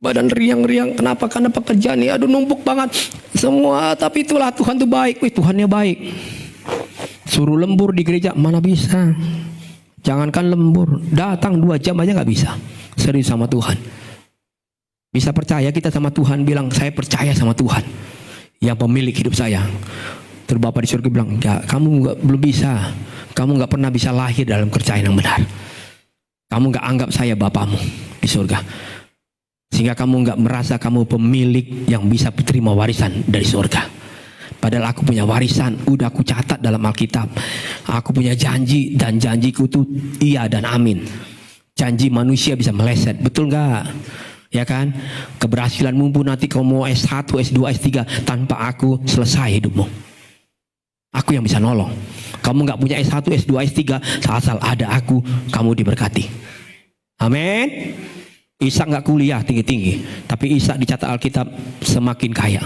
badan riang-riang. Kenapa? Karena pekerjaan nih, aduh numpuk banget semua. Tapi itulah Tuhan tuh baik. Wih, Tuhannya baik. Suruh lembur di gereja mana bisa. Jangankan lembur, datang 2 jam aja gak bisa. Serius sama Tuhan. Bisa percaya kita sama Tuhan, bilang saya percaya sama Tuhan yang pemilik hidup saya. Terus Bapak di surga bilang, ya, kamu belum bisa. Kamu gak pernah bisa lahir dalam kepercayaan yang benar. Kamu gak anggap saya Bapamu di surga. Sehingga kamu gak merasa kamu pemilik yang bisa terima warisan dari surga. Padahal aku punya warisan, udah aku catat dalam Alkitab. Aku punya janji, dan janjiku itu iya dan amin. Janji manusia bisa meleset, betul gak? Ya kan? Keberhasilanmu pun nanti kamu mau S1, S2, S3, tanpa aku selesai hidupmu. Aku yang bisa nolong. Kamu gak punya S1, S2, S3, asal ada aku, kamu diberkati. Amin. Ishak gak kuliah tinggi-tinggi, tapi Ishak dicatat Alkitab semakin kaya.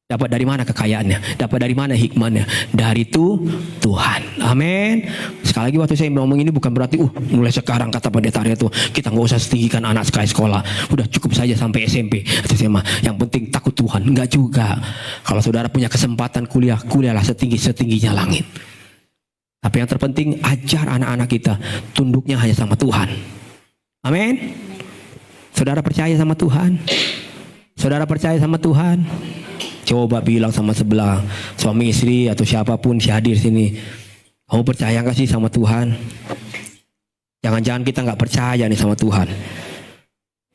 Dapat dari mana kekayaannya? Dapat dari mana hikmahnya? Dari itu Tuhan. Amin. Sekali lagi waktu saya ngomong ini bukan berarti mulai sekarang kata pendeta Arya tuh kita nggak usah setinggikan anak sekali sekolah. Udah cukup saja sampai SMP atau SMA. Yang penting takut Tuhan. Enggak juga. Kalau saudara punya kesempatan kuliah, kuliahlah setinggi-tingginya langit. Tapi yang terpenting ajar anak-anak kita tunduknya hanya sama Tuhan. Amin. Saudara percaya sama Tuhan? Saudara percaya sama Tuhan? Coba bilang sama sebelah, suami istri atau siapapun si hadir sini, kamu percaya gak sih sama Tuhan? Jangan-jangan kita gak percaya nih sama Tuhan.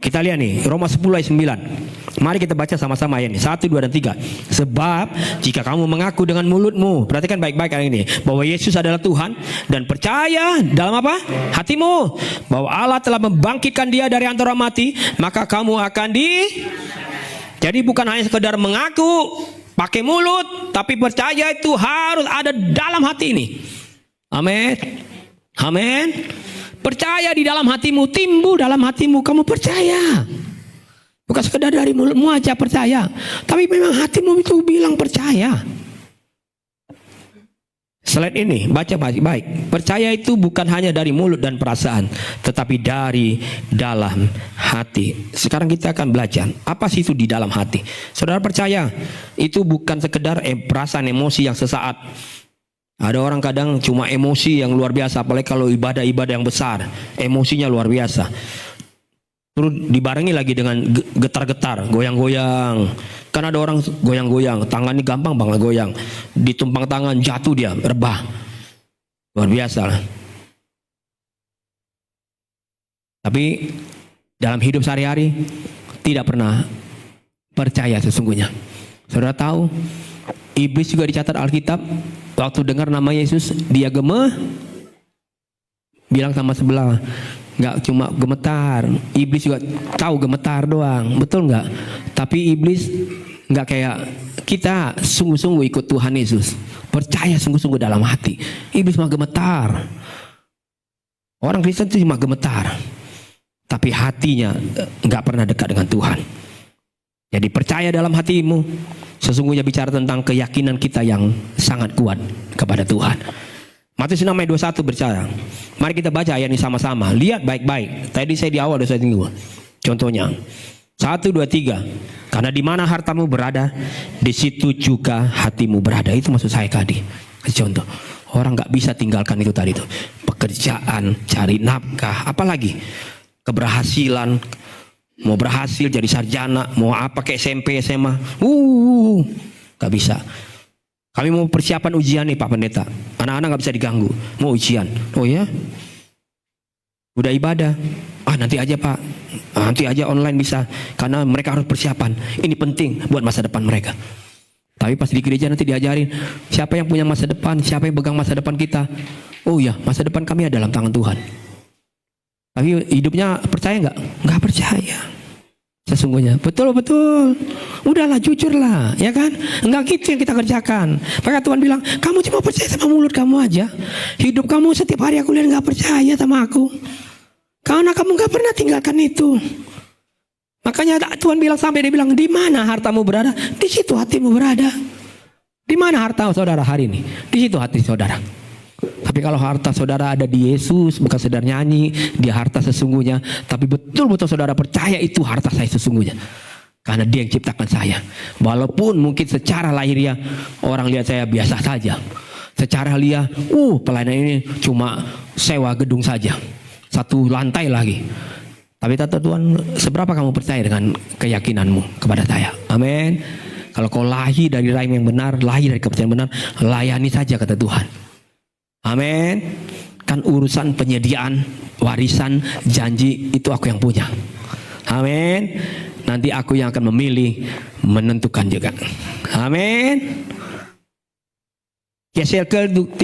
Kita lihat nih Roma 10 ayat 9. Mari kita baca sama-sama ayat ini 1, 2, dan 3. Sebab jika kamu mengaku dengan mulutmu, perhatikan baik-baik hari ini, bahwa Yesus adalah Tuhan, dan percaya dalam apa? Hatimu bahwa Allah telah membangkitkan dia dari antara mati, maka kamu akan Jadi bukan hanya sekedar mengaku pakai mulut, tapi percaya itu harus ada dalam hati ini. Amin. Amin. Percaya di dalam hatimu, timbul dalam hatimu, kamu percaya. Bukan sekedar dari mulutmu aja percaya, tapi memang hatimu itu bilang percaya. Slide ini baca baik-baik. Percaya itu bukan hanya dari mulut dan perasaan, tetapi dari dalam hati. Sekarang kita akan belajar apa sih itu di dalam hati. Saudara percaya itu bukan sekedar perasaan emosi yang sesaat. Ada orang kadang cuma emosi yang luar biasa, apalagi kalau ibadah-ibadah yang besar, emosinya luar biasa. Terus dibarengi lagi dengan getar-getar, goyang-goyang. Kan ada orang goyang-goyang, tangannya gampang banget goyang. Ditumpang tangan, jatuh dia, rebah. Luar biasa. Tapi dalam hidup sehari-hari tidak pernah percaya sesungguhnya. Saudara tahu, iblis juga dicatat Alkitab. Waktu dengar nama Yesus, dia bilang sama sebelah, nggak cuma gemetar. Iblis juga tahu gemetar doang, betul nggak? Tapi iblis nggak kayak kita sungguh-sungguh ikut Tuhan Yesus, percaya sungguh-sungguh dalam hati. Iblis mah gemetar. Orang Kristen itu cuma gemetar, tapi hatinya nggak pernah dekat dengan Tuhan. Jadi percaya dalam hatimu sesungguhnya bicara tentang keyakinan kita yang sangat kuat kepada Tuhan. Matius 6 ayat 21 berbicara. Mari kita baca ayat ini sama-sama. Lihat baik-baik. Tadi saya di awal sudah tinggal. Contohnya 1, 2, 3. Karena di mana hartamu berada, di situ juga hatimu berada. Itu maksud saya tadi. Contoh. Orang nggak bisa tinggalkan itu tadi itu. Pekerjaan, cari nafkah, apalagi keberhasilan. Mau berhasil jadi sarjana, mau apa kayak SMP, SMA. Nggak bisa. Kami mau persiapan ujian nih Pak Pendeta. Anak-anak gak bisa diganggu. Mau ujian. Oh ya? Udah ibadah. Nanti aja Pak. Nanti aja online bisa. Karena mereka harus persiapan. Ini penting buat masa depan mereka. Tapi pas di gereja nanti diajarin. Siapa yang punya masa depan? Siapa yang pegang masa depan kita? Oh ya, masa depan kami ada dalam tangan Tuhan. Tapi hidupnya percaya nggak? Nggak percaya. Sesungguhnya betul udahlah jujurlah, ya kan? Enggak gitu yang kita kerjakan. Maka Tuhan bilang, kamu cuma percaya sama mulut kamu aja. Hidup kamu setiap hari aku lihat nggak percaya sama aku, karena kamu nggak pernah tinggalkan itu. Makanya Tuhan bilang sampai dia bilang, di mana hartamu berada, di situ hatimu berada. Di mana harta saudara hari ini? Di situ hati saudara. Tapi kalau harta saudara ada di Yesus, bukan sekedar nyanyi, dia harta sesungguhnya, tapi betul-betul saudara percaya itu harta saya sesungguhnya. Karena dia yang ciptakan saya. Walaupun mungkin secara lahiriah orang lihat saya biasa saja. Secara lahiriah, pelayanan ini cuma sewa gedung saja. 1 lantai lagi. Tapi kata Tuhan, seberapa kamu percaya dengan keyakinanmu kepada saya? Amin. Kalau kau lahir dari rahim yang benar, lahir dari kepercayaan benar, layani saja kata Tuhan. Amin. Kan urusan penyediaan, warisan, janji itu aku yang punya. Amin. Nanti aku yang akan memilih, menentukan juga. Amin. Yesaya 36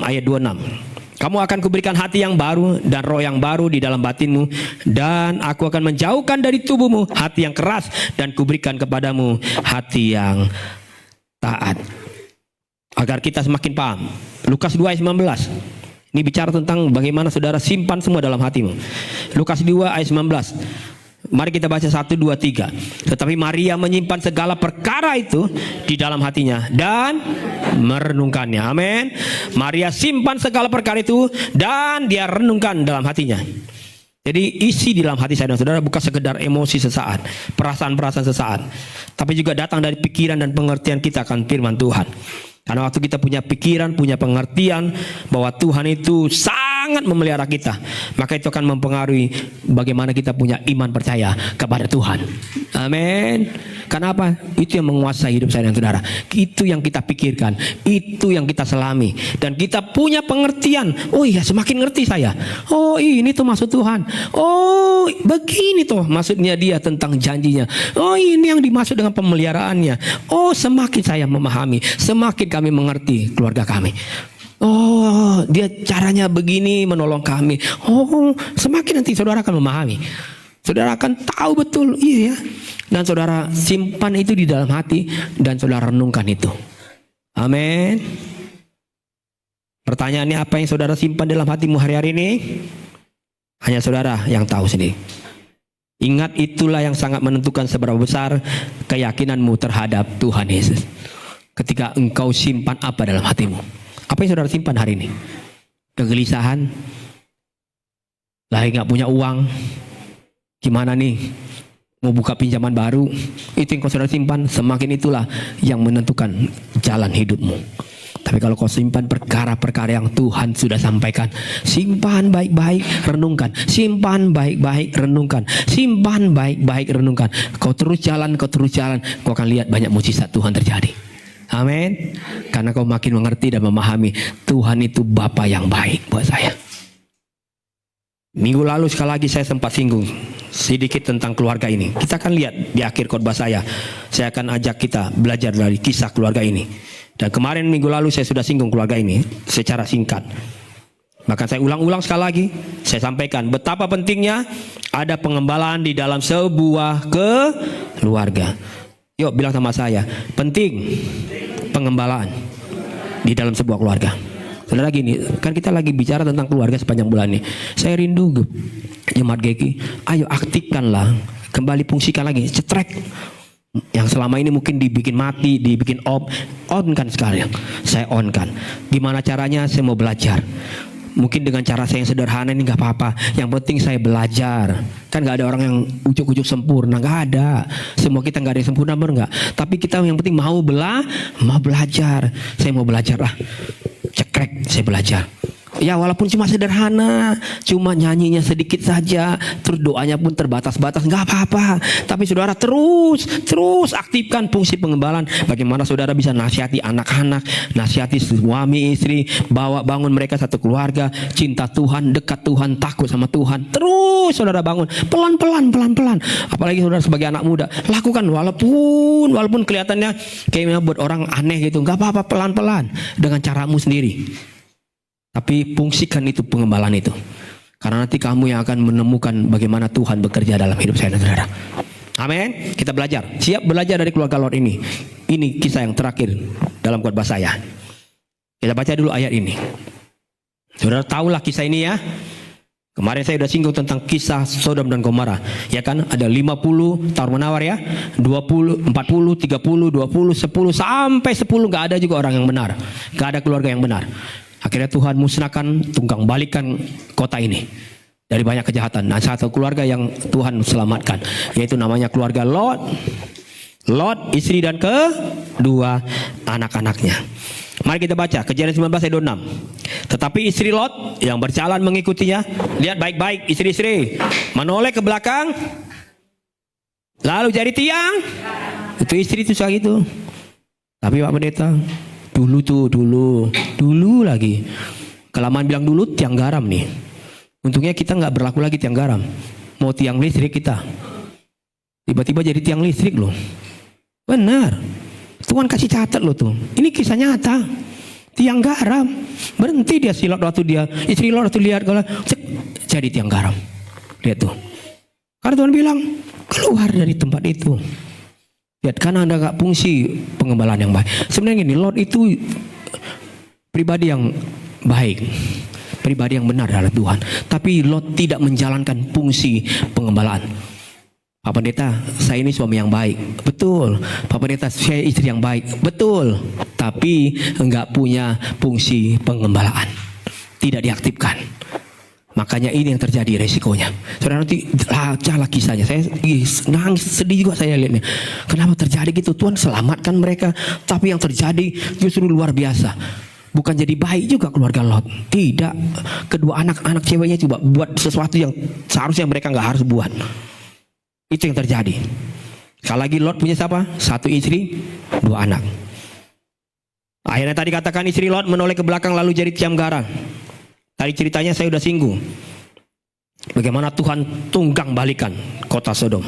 ayat 26. Kamu akan kuberikan hati yang baru dan roh yang baru di dalam batinmu, dan aku akan menjauhkan dari tubuhmu hati yang keras dan kuberikan kepadamu hati yang taat. Agar kita semakin paham. Lukas 2 ayat 19. Ini bicara tentang bagaimana saudara simpan semua dalam hatimu. Lukas 2 ayat 19. Mari kita baca 1, 2, 3. Tetapi Maria menyimpan segala perkara itu di dalam hatinya dan merenungkannya. Amin. Maria simpan segala perkara itu dan dia renungkan dalam hatinya. Jadi isi di dalam hati saya dan saudara bukan sekedar emosi sesaat, perasaan-perasaan sesaat, tapi juga datang dari pikiran dan pengertian kita akan firman Tuhan. Karena waktu kita punya pikiran, punya pengertian bahwa Tuhan itu sangat memelihara kita, maka itu akan mempengaruhi bagaimana kita punya iman percaya kepada Tuhan. Amin. Kenapa? Itu yang menguasai hidup saya dan saudara. Itu yang kita pikirkan, itu yang kita selami, dan kita punya pengertian. Oh iya, semakin ngerti saya. Oh ini tuh maksud Tuhan. Oh begini tuh maksudnya dia tentang janjinya. Oh ini yang dimaksud dengan pemeliharaannya. Oh semakin saya memahami, semakin kami mengerti keluarga kami. Oh dia caranya begini menolong kami. Oh semakin nanti saudara akan memahami. Saudara akan tahu betul, iya. Dan saudara simpan itu di dalam hati dan saudara renungkan itu. Amin. Pertanyaannya, apa yang saudara simpan dalam hatimu hari-hari ini? Hanya saudara yang tahu sendiri. Ingat, itulah yang sangat menentukan seberapa besar keyakinanmu terhadap Tuhan Yesus. Ketika engkau simpan apa dalam hatimu? Apa yang saudara simpan hari ini? Kegelisahan? Lagi gak punya uang? Gimana nih? Mau buka pinjaman baru? Itu yang kau saudara simpan. Semakin itulah yang menentukan jalan hidupmu. Tapi kalau kau simpan perkara-perkara yang Tuhan sudah sampaikan, simpan baik-baik, renungkan. Simpan baik-baik, renungkan. Simpan baik-baik, renungkan. Kau terus jalan, kau akan lihat banyak mujizat Tuhan terjadi. Amin. Karena kau makin mengerti dan memahami Tuhan itu Bapa yang baik buat saya. Minggu lalu sekali lagi saya sempat singgung sedikit tentang keluarga ini. Kita akan lihat di akhir khotbah saya akan ajak kita belajar dari kisah keluarga ini. Dan kemarin minggu lalu saya sudah singgung keluarga ini secara singkat. Bahkan saya ulang-ulang sekali lagi, saya sampaikan betapa pentingnya ada pengembalaan di dalam sebuah keluarga. Yuk bilang sama saya, penting pengembalaan di dalam sebuah keluarga. Saudara gini, kan kita lagi bicara tentang keluarga sepanjang bulan ini. Saya rindu jemaat GKI, ayo aktifkanlah, kembali fungsikan lagi, cetrek. Yang selama ini mungkin dibikin mati, dibikin on kan sekarang. Saya on kan. Gimana caranya? Saya mau belajar. Mungkin dengan cara saya yang sederhana ini gak apa-apa. Yang penting saya belajar. Kan gak ada orang yang ujuk-ujuk sempurna, gak ada. Semua kita gak ada yang sempurna, bener gak? Tapi kita yang penting mau belajar. Saya mau belajar lah. Cekrek, saya belajar. Ya walaupun cuma sederhana, cuma nyanyinya sedikit saja, terus doanya pun terbatas-batas, nggak apa-apa. Tapi saudara terus aktifkan fungsi pengembalaan. Bagaimana saudara bisa nasihati anak-anak, nasihati suami istri, bangun mereka satu keluarga, cinta Tuhan, dekat Tuhan, takut sama Tuhan. Terus saudara bangun, pelan-pelan. Apalagi saudara sebagai anak muda, lakukan walaupun kelihatannya kayaknya buat orang aneh gitu, nggak apa-apa, pelan-pelan dengan caramu sendiri. Tapi fungsikan itu pengembalaan itu. Karena nanti kamu yang akan menemukan bagaimana Tuhan bekerja dalam hidup saya dan saudara. Amin. Kita belajar. Siap belajar dari keluarga Lord ini. Ini kisah yang terakhir dalam khotbah saya. Kita baca dulu ayat ini. Saudara tahulah kisah ini ya. Kemarin saya sudah singgung tentang kisah Sodom dan Gomora. Ya kan? Ada 50 tawar menawar ya. 20, 40, 30, 20, 10 sampai 10 gak ada juga orang yang benar. Gak ada keluarga yang benar. Akhirnya Tuhan musnahkan, tunggang balikan kota ini dari banyak kejahatan. Nah, satu keluarga yang Tuhan selamatkan, yaitu namanya keluarga Lot. Lot, istri dan kedua anak-anaknya. Mari kita baca Kejadian 19 ayat 26. Tetapi istri Lot yang berjalan mengikutinya, lihat baik-baik istri-istri, menoleh ke belakang, lalu jadi tiang. Itu istri itu kayak gitu. Tapi Pak Pendeta, dulu lagi. Kelamaan bilang dulu tiang garam nih. Untungnya kita nggak berlaku lagi tiang garam. Mau tiang listrik kita. Tiba-tiba jadi tiang listrik loh. Benar. Tuhan kasih catat loh tuh. Ini kisah nyata. Tiang garam. Berhenti dia si Lot waktu dia. Istri Lot waktu lihat kalau jadi tiang garam. Lihat tuh. Karena Tuhan bilang keluar dari tempat itu. Lihat, karena Anda gak fungsi pengembalaan yang baik. Sebenarnya gini, Lot itu pribadi yang baik, pribadi yang benar dalam Tuhan. Tapi Lot tidak menjalankan fungsi pengembalaan. Pak Pendeta, saya ini suami yang baik. Betul. Pak Pendeta, saya istri yang baik. Betul. Tapi enggak punya fungsi pengembalaan. Tidak diaktifkan. Makanya ini yang terjadi resikonya. Saudara, nanti bacalah kisahnya. Saya nangis, sedih juga saya lihatnya. Kenapa terjadi gitu? Tuhan selamatkan mereka, tapi yang terjadi justru luar biasa. Bukan jadi baik juga keluarga Lot. Tidak. Kedua anak-anak ceweknya coba buat sesuatu yang seharusnya mereka nggak harus buat. Itu yang terjadi. Sekali lagi Lot punya siapa? Satu istri, dua anak. Akhirnya tadi katakan istri Lot menoleh ke belakang lalu jadi tiang garam. Tadi ceritanya saya sudah singgung. Bagaimana Tuhan tunggang balikan kota Sodom.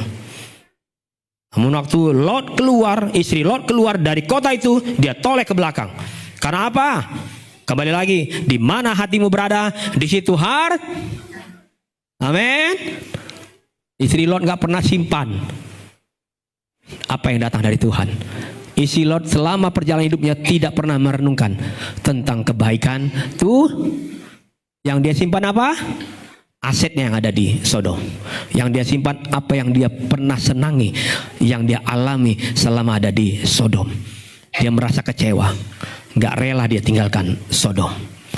Namun waktu Lot keluar, istri Lot keluar dari kota itu, dia toleh ke belakang. Karena apa? Kembali lagi, di mana hatimu berada, di situ Amin. Istri Lot gak pernah simpan apa yang datang dari Tuhan. Istri Lot selama perjalanan hidupnya tidak pernah merenungkan tentang kebaikan tuh. Yang dia simpan apa? Asetnya yang ada di Sodom. Yang dia simpan apa yang dia pernah senangi, yang dia alami selama ada di Sodom. Dia merasa kecewa, nggak rela dia tinggalkan Sodom.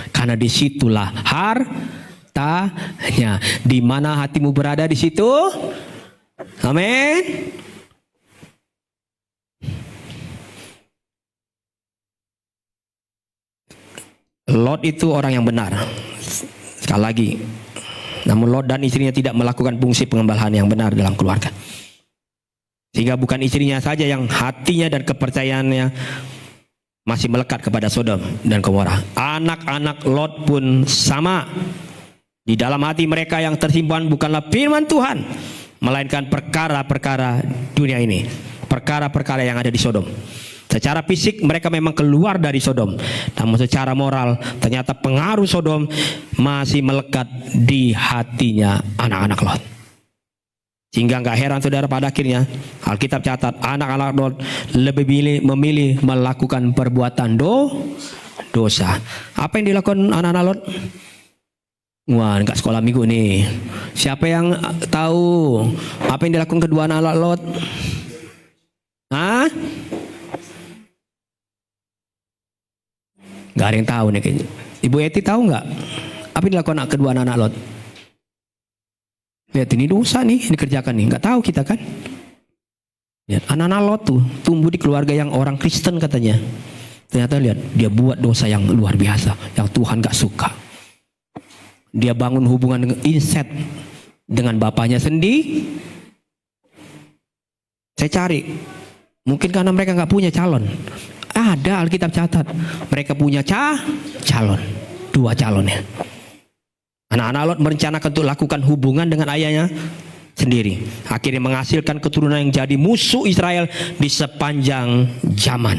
Karena disitulah hartanya. Di mana hatimu berada, di situ. Amin. Lot itu orang yang benar. Sekali lagi, namun Lot dan istrinya tidak melakukan fungsi pengembalaan yang benar dalam keluarga. Sehingga bukan istrinya saja yang hatinya dan kepercayaannya masih melekat kepada Sodom dan Gomora. Anak-anak Lot pun sama. Di dalam hati mereka yang tersimpan bukanlah firman Tuhan, melainkan perkara-perkara dunia ini, perkara-perkara yang ada di Sodom. Secara fisik mereka memang keluar dari Sodom, namun secara moral ternyata pengaruh Sodom masih melekat di hatinya anak-anak Lot. Sehingga nggak heran saudara, pada akhirnya Alkitab catat anak-anak Lot lebih memilih melakukan perbuatan dosa. Apa yang dilakukan anak-anak Lot? Wah, nggak sekolah minggu nih. Siapa yang tahu apa yang dilakukan kedua anak-anak Lot? Hah? Gak ada yang tahu nih kayaknya. Ibu Eti tahu nggak apa yang dilakukan kedua anak Lot? Lihat, ini dosa nih dikerjakan nih. Nggak tahu kita kan? Lihat, anak-anak Lot tuh tumbuh di keluarga yang orang Kristen katanya. Ternyata lihat, dia buat dosa yang luar biasa, yang Tuhan gak suka. Dia bangun hubungan dengan incest dengan bapaknya sendiri. Saya cari, mungkin karena mereka nggak punya calon. Ada Alkitab catat, mereka punya calon, 2 calonnya. Anak-anak Lot merencanakan untuk lakukan hubungan dengan ayahnya sendiri. Akhirnya menghasilkan keturunan yang jadi musuh Israel di sepanjang zaman.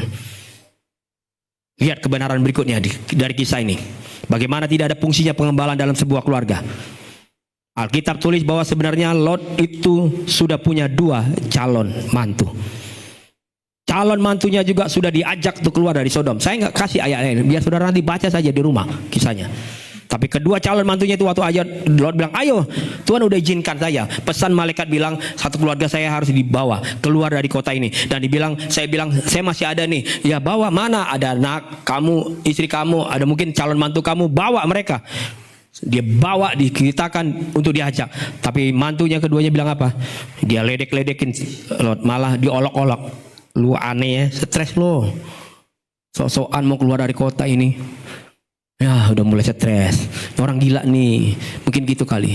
Lihat kebenaran berikutnya dari kisah ini. Bagaimana tidak ada fungsinya pengembalaan dalam sebuah keluarga. Alkitab tulis bahwa sebenarnya Lot itu sudah punya 2 calon mantu. Calon mantunya juga sudah diajak untuk keluar dari Sodom. Saya nggak kasih ayat-ayat, biar saudara nanti baca saja di rumah kisahnya. Tapi kedua calon mantunya itu waktu aja Lot bilang, ayo Tuhan udah izinkan saya. Pesan malaikat bilang satu keluarga saya harus dibawa keluar dari kota ini. Dan saya bilang saya masih ada nih. Ya bawa, mana ada anak kamu, istri kamu, ada mungkin calon mantu kamu, bawa mereka. Dia bawa, diceritakan untuk diajak. Tapi mantunya keduanya bilang apa? Dia ledek-ledekin Lot, malah diolok-olok. Lu aneh ya, stres lo. Sok-sokan mau keluar dari kota ini. Ya udah mulai stres. Orang gila nih. Mungkin gitu kali.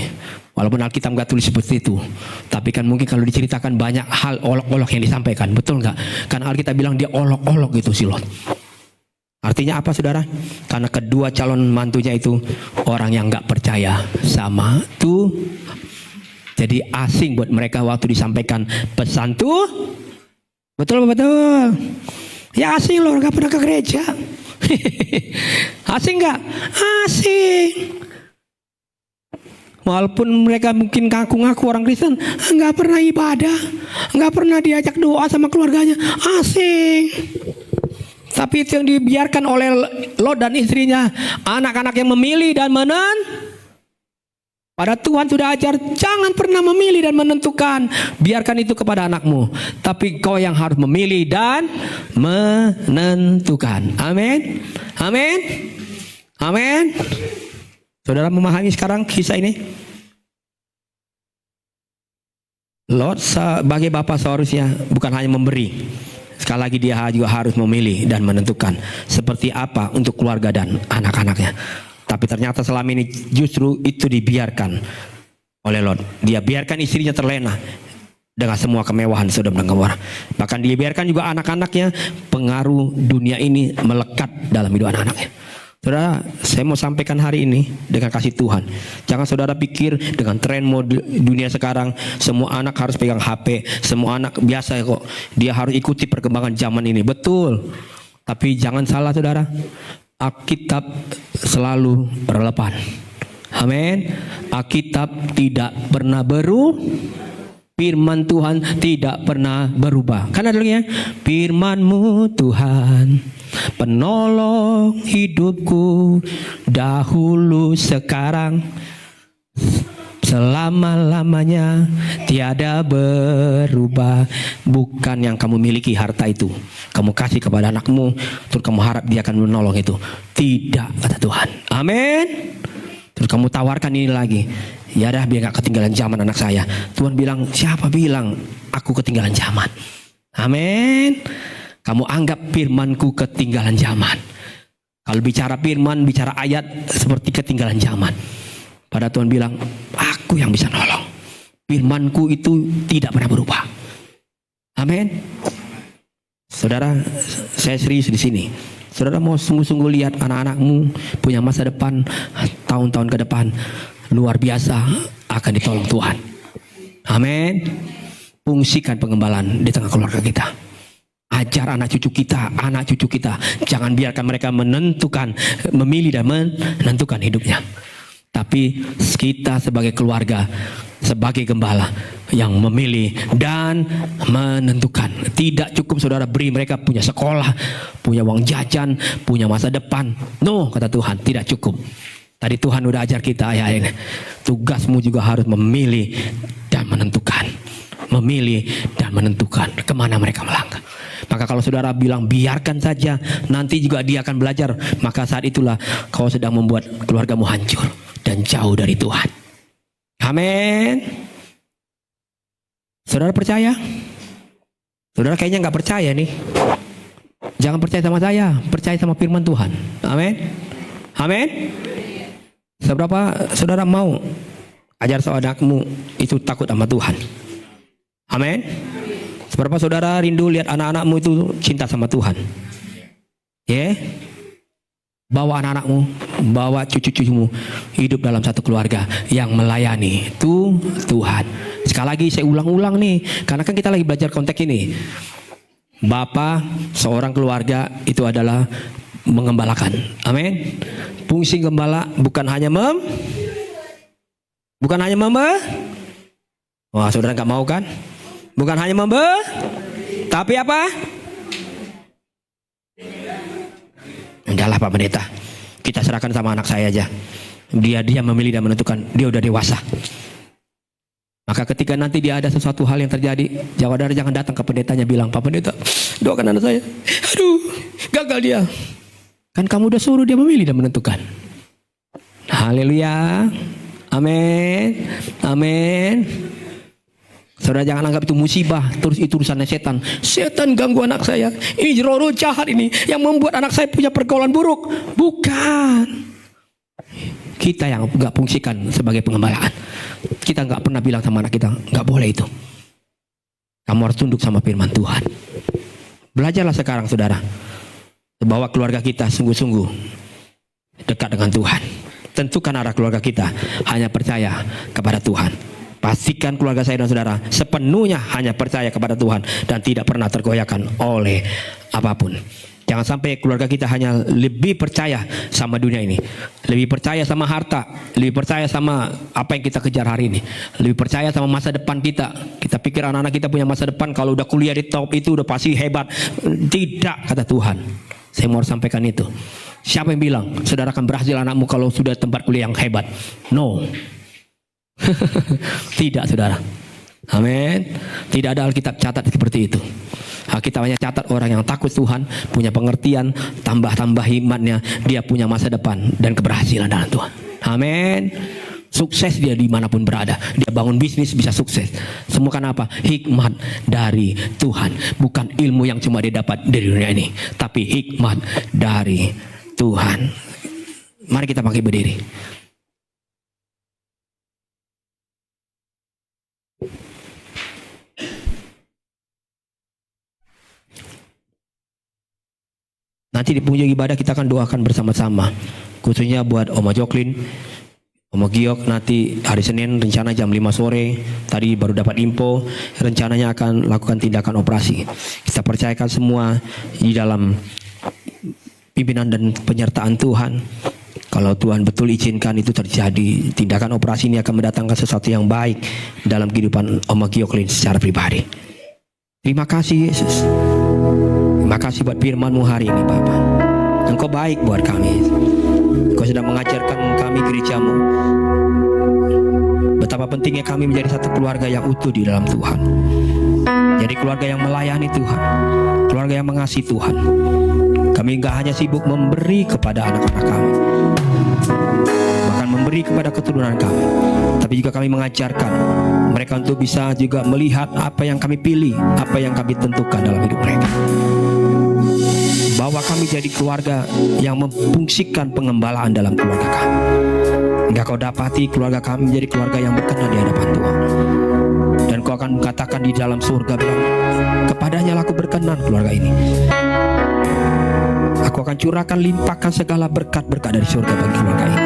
Walaupun Alkitab gak tulis seperti itu. Tapi kan mungkin kalau diceritakan banyak hal olok-olok yang disampaikan. Betul gak? Karena Alkitab bilang dia olok-olok gitu si Lot. Artinya apa saudara? Karena kedua calon mantunya itu orang yang gak percaya sama tuh. Jadi asing buat mereka waktu disampaikan pesan tuh. Betul betul. Ya asing loh, gak pernah ke gereja. Asing gak? Asing. Walaupun mereka mungkin ngaku-ngaku orang Kristen, nggak pernah ibadah, nggak pernah diajak doa sama keluarganya, asing. Tapi itu yang dibiarkan oleh Lot dan istrinya, anak-anak yang memilih dan pada Tuhan sudah ajar, jangan pernah memilih dan menentukan, biarkan itu kepada anakmu. Tapi kau yang harus memilih dan menentukan. Amin, amin, amin. Saudara memahami sekarang kisah ini? Lot sebagai bapak seharusnya bukan hanya memberi. Sekali lagi dia juga harus memilih dan menentukan seperti apa untuk keluarga dan anak-anaknya. Tapi ternyata selama ini justru itu dibiarkan oleh Lot. Dia biarkan istrinya terlena dengan semua kemewahan saudara mendengar. Bahkan dia biarkan juga anak-anaknya pengaruh dunia ini melekat dalam hidup anak-anaknya. Saudara, saya mau sampaikan hari ini dengan kasih Tuhan. Jangan saudara pikir dengan tren mode dunia sekarang semua anak harus pegang HP, semua anak biasa kok. Dia harus ikuti perkembangan zaman ini. Betul. Tapi jangan salah saudara. Alkitab selalu relevan. Amin. Alkitab tidak pernah Firman Tuhan tidak pernah berubah. Kan ada lagi ya, firman-Mu Tuhan, penolong hidupku, dahulu sekarang selama-lamanya tiada berubah. Bukan yang kamu miliki harta itu, kamu kasih kepada anakmu, terus kamu harap dia akan menolong itu. Tidak, kata Tuhan. Amin. Terus kamu tawarkan ini lagi. Ya dah, biar gak ketinggalan zaman anak saya. Tuhan bilang, siapa bilang aku ketinggalan zaman? Amin. Kamu anggap firmanku ketinggalan zaman. Kalau bicara firman, bicara ayat seperti ketinggalan zaman. Pada Tuhan bilang, aku yang bisa nolong. Firmanku itu tidak pernah berubah. Amin. Saudara, saya serius di sini. Saudara mau sungguh-sungguh lihat anak-anakmu punya masa depan tahun-tahun ke depan luar biasa akan ditolong Tuhan. Amin. Fungsikan pengembalaan di tengah keluarga kita. Ajar anak cucu kita, jangan biarkan mereka memilih dan menentukan hidupnya. Tapi kita sebagai keluarga, sebagai gembala yang memilih dan menentukan. Tidak cukup saudara beri mereka punya sekolah, punya uang jajan, punya masa depan. No, kata Tuhan, tidak cukup. Tadi Tuhan udah ajar kita ya ini. Tugasmu juga harus memilih dan menentukan. Memilih dan menentukan kemana mereka melangkah. Maka kalau saudara bilang biarkan saja, nanti juga dia akan belajar, maka saat itulah kau sedang membuat keluargamu hancur dan jauh dari Tuhan. Amin. Saudara percaya? Saudara kayaknya nggak percaya nih. Jangan percaya sama saya, percaya sama firman Tuhan. Amin. Amin. Seberapa saudara mau ajar anakmu itu takut sama Tuhan? Amin. Seberapa saudara rindu lihat anak-anakmu itu cinta sama Tuhan? Ya. Bawa anak-anakmu, bawa cucu-cucumu hidup dalam satu keluarga yang melayani Tuhan. Sekali lagi saya ulang-ulang nih, karena kan kita lagi belajar konteks ini. Bapak seorang keluarga itu adalah mengembalakan. Amin. Fungsi gembala bukan hanya wah saudara nggak mau kan? Bukan hanya tapi apa? Udahlah Pak Pendeta, kita serahkan sama anak saya aja. Dia memilih dan menentukan. Dia udah dewasa. Maka ketika nanti dia ada sesuatu hal yang terjadi, saudara jangan datang ke pendetanya bilang, Pak Pendeta, doakan anak saya. Aduh, gagal dia. Kan kamu udah suruh dia memilih dan menentukan. Haleluya. Amin. Amin. Saudara jangan anggap itu musibah, terus itu urusannya setan. Setan ganggu anak saya. Ini roh jahat ini yang membuat anak saya punya pergaulan buruk. Bukan. Kita yang gak fungsikan sebagai pengembalaan. Kita gak pernah bilang sama anak kita, gak boleh itu. Kamu harus tunduk sama firman Tuhan. Belajarlah sekarang saudara, bahwa keluarga kita sungguh-sungguh dekat dengan Tuhan. Tentukan arah keluarga kita hanya percaya kepada Tuhan. Pastikan keluarga saya dan saudara sepenuhnya hanya percaya kepada Tuhan dan tidak pernah tergoyahkan oleh apapun. Jangan sampai keluarga kita hanya lebih percaya sama dunia ini, lebih percaya sama harta, lebih percaya sama apa yang kita kejar hari ini, lebih percaya sama masa depan kita. Kita pikir anak-anak kita punya masa depan, kalau udah kuliah di top itu udah pasti hebat. Tidak, kata Tuhan. Saya mau sampaikan itu. Siapa yang bilang saudara akan berhasil anakmu kalau sudah tempat kuliah yang hebat? No. Tidak, saudara. Amin. Tidak ada Alkitab catat seperti itu. Alkitab hanya catat orang yang takut Tuhan, punya pengertian, tambah imannya, dia punya masa depan dan keberhasilan dalam Tuhan. Amin. Sukses dia dimanapun berada. Dia bangun bisnis bisa sukses. Semua karena apa? Hikmat dari Tuhan. Bukan ilmu yang cuma dia dapat dari dunia ini, tapi hikmat dari Tuhan. Mari kita pakai berdiri. Nanti di penghujung ibadah kita akan doakan bersama-sama. Khususnya buat Oma Joklin, Oma Giok, nanti hari Senin rencana jam 5 sore. Tadi baru dapat info, rencananya akan lakukan tindakan operasi. Kita percayakan semua di dalam pimpinan dan penyertaan Tuhan. Kalau Tuhan betul izinkan itu terjadi, tindakan operasi ini akan mendatangkan sesuatu yang baik dalam kehidupan Oma Gioklin secara pribadi. Terima kasih Yesus. Terima kasih buat firman-Mu hari ini Bapa. Engkau baik buat kami. Engkau sedang mengajarkan kami gereja-Mu. Betapa pentingnya kami menjadi satu keluarga yang utuh di dalam Tuhan. Jadi keluarga yang melayani Tuhan, keluarga yang mengasihi Tuhan. Kami enggak hanya sibuk memberi kepada anak-anak kami, bahkan memberi kepada keturunan kami, tapi juga kami mengajarkan mereka untuk bisa juga melihat apa yang kami pilih, apa yang kami tentukan dalam hidup mereka. Bahwa kami jadi keluarga yang memfungsikan pengembalaan dalam keluarga kami. Hingga kau dapati keluarga kami menjadi keluarga yang berkenan di hadapan Tuhan. Dan kau akan mengatakan di dalam surga bilang, kepadanya aku berkenan keluarga ini. Aku akan curahkan, limpahkan segala berkat-berkat dari surga bagi keluarga ini.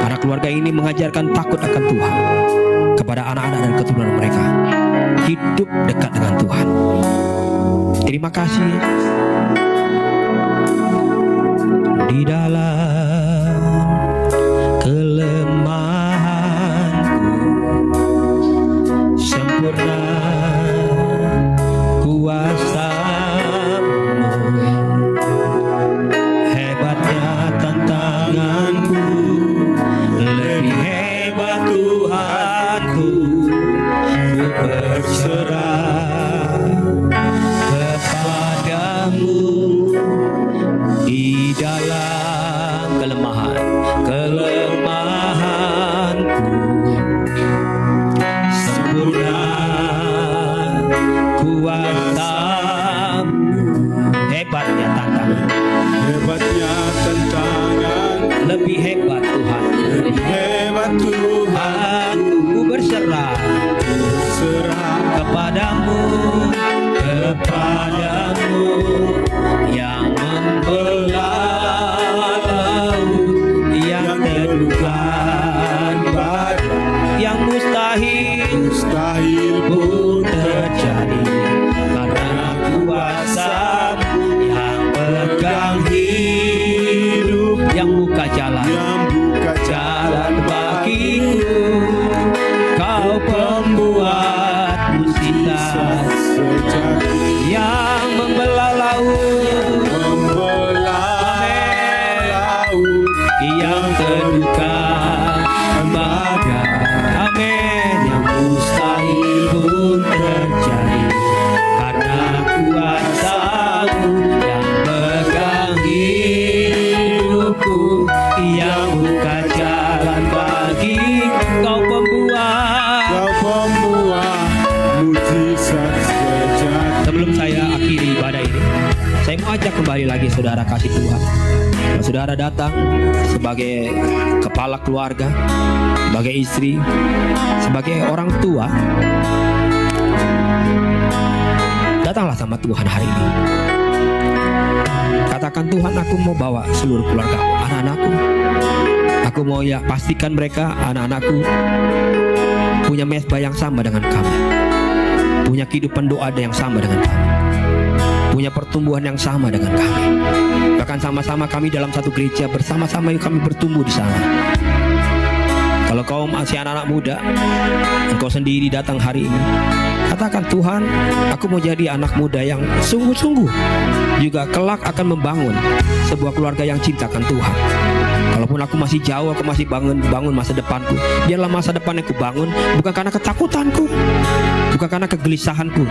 Karena keluarga ini mengajarkan takut akan Tuhan kepada anak-anak dan keturunan mereka. Hidup dekat dengan Tuhan. Terima kasih. Di dalam kelemahanku sempurna kuasa-Mu, hebatnya tantanganku, lebih hebat Tuhanku, ku berserah kepadamu. Di dalam kelemahanku sempurna kuasa-Mu, hebatnya tantangan, lebih hebat Tuhan, aku berserah kepadamu yang membelah laut, yang teduhkan badai, yang mustahil pun terjadi, karena kuasa-Mu yang pegang hidup, yang buka jalan bagiku. Kau pembuat mujizat yang membelah laut, yang terluka mujizat sejati. Sebelum saya akhiri ibadah ini, saya mau ajak kembali lagi saudara kasih Tuhan. Kalau saudara datang sebagai kepala keluarga, sebagai istri, sebagai orang tua, datanglah sama Tuhan hari ini. Katakan, Tuhan, aku mau bawa seluruh keluarga, anak-anakku. Aku mau pastikan mereka, anak-anakku, punya mesbah yang sama dengan kami, punya kehidupan doa yang sama dengan kami, punya pertumbuhan yang sama dengan kami. Bahkan sama-sama kami dalam satu gereja, bersama-sama kami bertumbuh di sana. Kalau kau masih anak-anak muda, engkau sendiri datang hari ini, katakan, Tuhan, aku mau jadi anak muda yang sungguh-sungguh juga kelak akan membangun sebuah keluarga yang cintakan Tuhan. Kalaupun aku masih jauh, aku masih bangun masa depanku. Biarlah masa depan yang kubangun bukan karena ketakutanku, bukan karena kegelisahanku.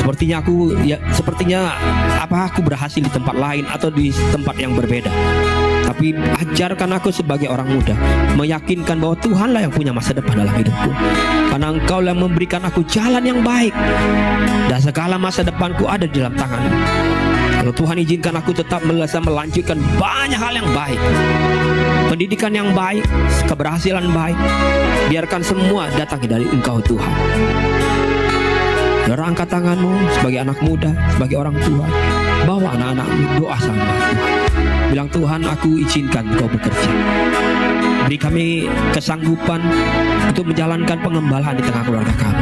Sepertinya aku berhasil di tempat lain atau di tempat yang berbeda. Tapi ajarkan aku sebagai orang muda meyakinkan bahwa Tuhanlah yang punya masa depan dalam hidupku. Karena Engkau yang memberikan aku jalan yang baik, dan segala masa depanku ada di dalam tangan-Mu. Kalau Tuhan izinkan aku tetap melanjutkan banyak hal yang baik, pendidikan yang baik, keberhasilan baik, biarkan semua datang dari Engkau, Tuhan. Saudara, angkat tanganmu sebagai anak muda, sebagai orang tua, bawa anak-anakmu doa sama Tuhan. Bilang, Tuhan, aku izinkan Kau bekerja. Beri kami kesanggupan untuk menjalankan pengembalaan di tengah keluarga kami,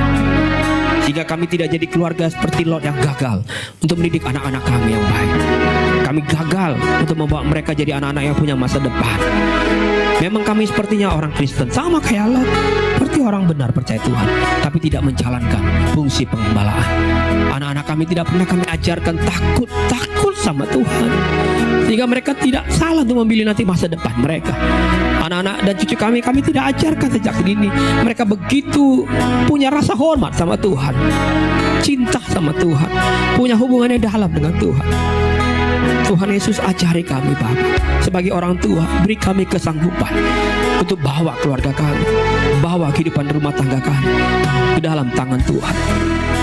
sehingga kami tidak jadi keluarga seperti Lot yang gagal untuk mendidik anak-anak kami yang baik. Kami gagal untuk membawa mereka jadi anak-anak yang punya masa depan. Memang kami sepertinya orang Kristen, sama kayak Lot, seperti orang benar percaya Tuhan, tapi tidak menjalankan fungsi pengembalaan. Anak-anak kami tidak pernah kami ajarkan takut sama Tuhan, sehingga mereka tidak salah untuk memilih nanti masa depan mereka. Anak-anak dan cucu kami tidak ajarkan sejak dini. Mereka begitu punya rasa hormat sama Tuhan, cinta sama Tuhan, punya hubungan yang dalam dengan Tuhan. Tuhan Yesus, ajari kami, Bapa, sebagai orang tua, beri kami kesanggupan untuk bawa keluarga kami, bawa kehidupan rumah tangga kami ke dalam tangan Tuhan.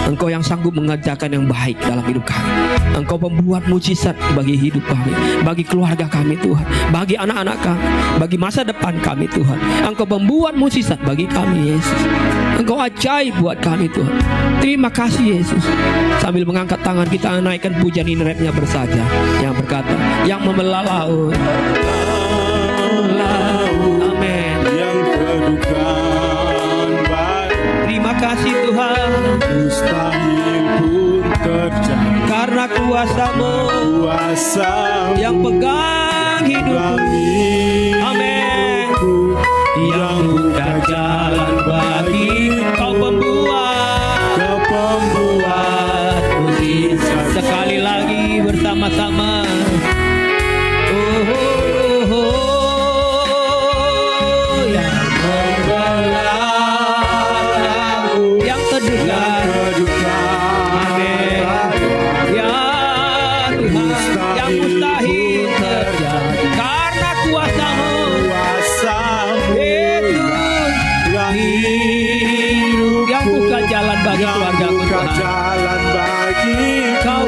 Engkau yang sanggup mengerjakan yang baik dalam hidup kami. Engkau pembuat mujizat bagi hidup kami, bagi keluarga kami, Tuhan, bagi anak-anak kami, bagi masa depan kami, Tuhan. Engkau pembuat mujizat bagi kami, Yesus. Engkau ajaib buat kami, Tuhan. Terima kasih, Yesus. Sambil mengangkat tangan, kita naikkan pujian ini, rapnya bersaja yang berkata, yang membelah laut, amin. Yang kedukaan baik, Terima kasih, Tuhan, mustahil pun terjadi. karena kuasa-Mu yang pegang hidupku. Amin. Yang buka jalan bagi Kau pembuat mujizat. Sekali lagi bersama-sama. Yang membelah, yang terdekat. Amin. Ya Tuhan, yang mustahil terjadi karena kuasa-Mu. Yesus, hidup yang buka jalan bagi keluargaku, Tuhan. Kau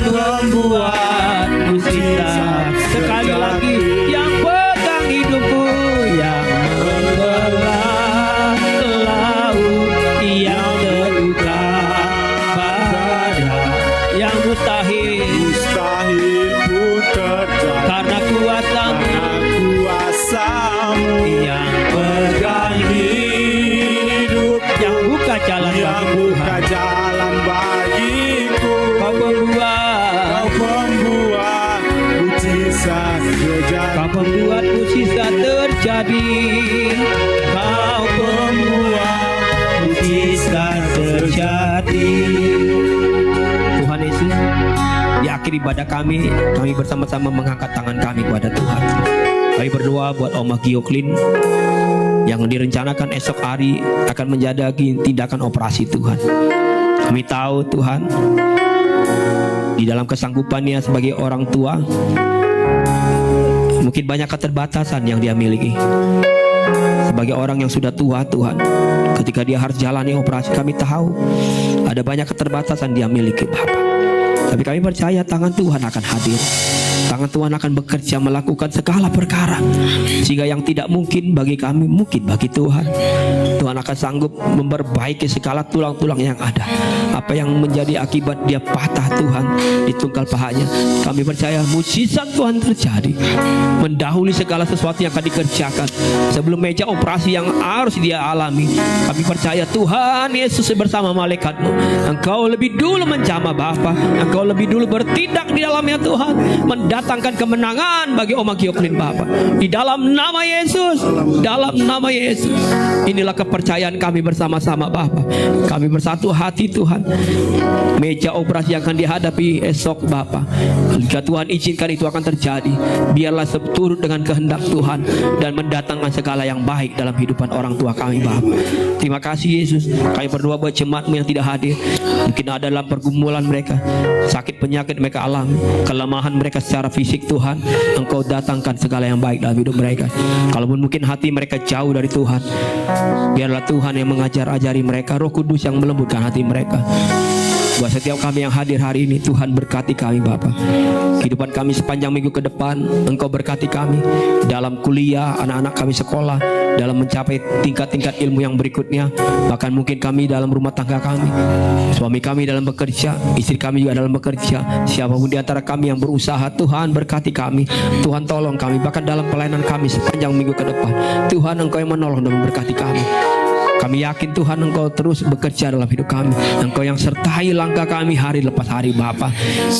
membuat mujizat. Sekali lagi, yang pegang hidupku, yang membelah laut, yang terbuka badan, yang mustahil pun terjadi karena kuasa-Mu, yang pegang hidup, yang buka jalan bagi Tuhan. jalan bagiku. Kau pembuat mujizat terjadi. Kau membuat mujizat terjadi. Kau membuat mujizat terjadi. Tuhan Yesus, di akhir ibadah kami bersama-sama mengangkat tangan kami kepada Tuhan. Kami berdoa buat Oma Gioklin yang direncanakan esok hari akan menjadi tindakan operasi, Tuhan. Kami tahu, Tuhan, di dalam kesanggupannya sebagai orang tua, mungkin banyak keterbatasan yang dia miliki. Sebagai orang yang sudah tua, Tuhan, ketika dia harus jalani operasi, kami tahu ada banyak keterbatasan dia miliki Bapa. Tapi kami percaya tangan Tuhan akan hadir. Tangan Tuhan akan bekerja melakukan segala perkara, sehingga yang tidak mungkin bagi kami mungkin bagi Tuhan. Tuhan akan sanggup memperbaiki segala tulang-tulang yang ada. Apa yang menjadi akibat dia patah Tuhan di tunggal pahanya, kami percaya mujizat Tuhan terjadi, mendahului segala sesuatu yang akan dikerjakan sebelum meja operasi yang harus dia alami. Kami percaya Tuhan Yesus bersama malaikat-Mu, Engkau lebih dulu menjamah Bapa, Engkau lebih dulu bertindak di dalamnya Tuhan, mendatangkan kemenangan bagi Oma Gioklin Bapa. Di dalam nama Yesus, dalam nama Yesus. Inilah kepercayaan kami bersama-sama Bapa. Kami bersatu hati Tuhan. Meja operasi yang akan dihadapi esok Bapa, jika Tuhan izinkan itu akan terjadi, biarlah seturut dengan kehendak Tuhan dan mendatangkan segala yang baik dalam kehidupan orang tua kami Bapa. Terima kasih Yesus. Kami berdoa buat jemaat-Mu yang tidak hadir, mungkin ada dalam pergumulan mereka, sakit penyakit mereka alami, kelemahan mereka secara fisik Tuhan, Engkau datangkan segala yang baik dalam hidup mereka. Kalaupun mungkin hati mereka jauh dari Tuhan, biarlah Tuhan yang mengajar-ajari mereka, Roh Kudus yang melembutkan hati mereka. Buat setiap kami yang hadir hari ini, Tuhan berkati kami Bapa. Kehidupan kami sepanjang minggu ke depan, Engkau berkati kami dalam kuliah, anak-anak kami sekolah, dalam mencapai tingkat-tingkat ilmu yang berikutnya. Bahkan mungkin kami dalam rumah tangga kami, suami kami dalam bekerja, istri kami juga dalam bekerja. Siapapun di antara kami yang berusaha, Tuhan berkati kami, Tuhan tolong kami. Bahkan dalam pelayanan kami sepanjang minggu ke depan, Tuhan Engkau yang menolong dan memberkati kami. Kami yakin Tuhan Engkau terus bekerja dalam hidup kami. Engkau yang sertai langkah kami hari lepas hari Bapa.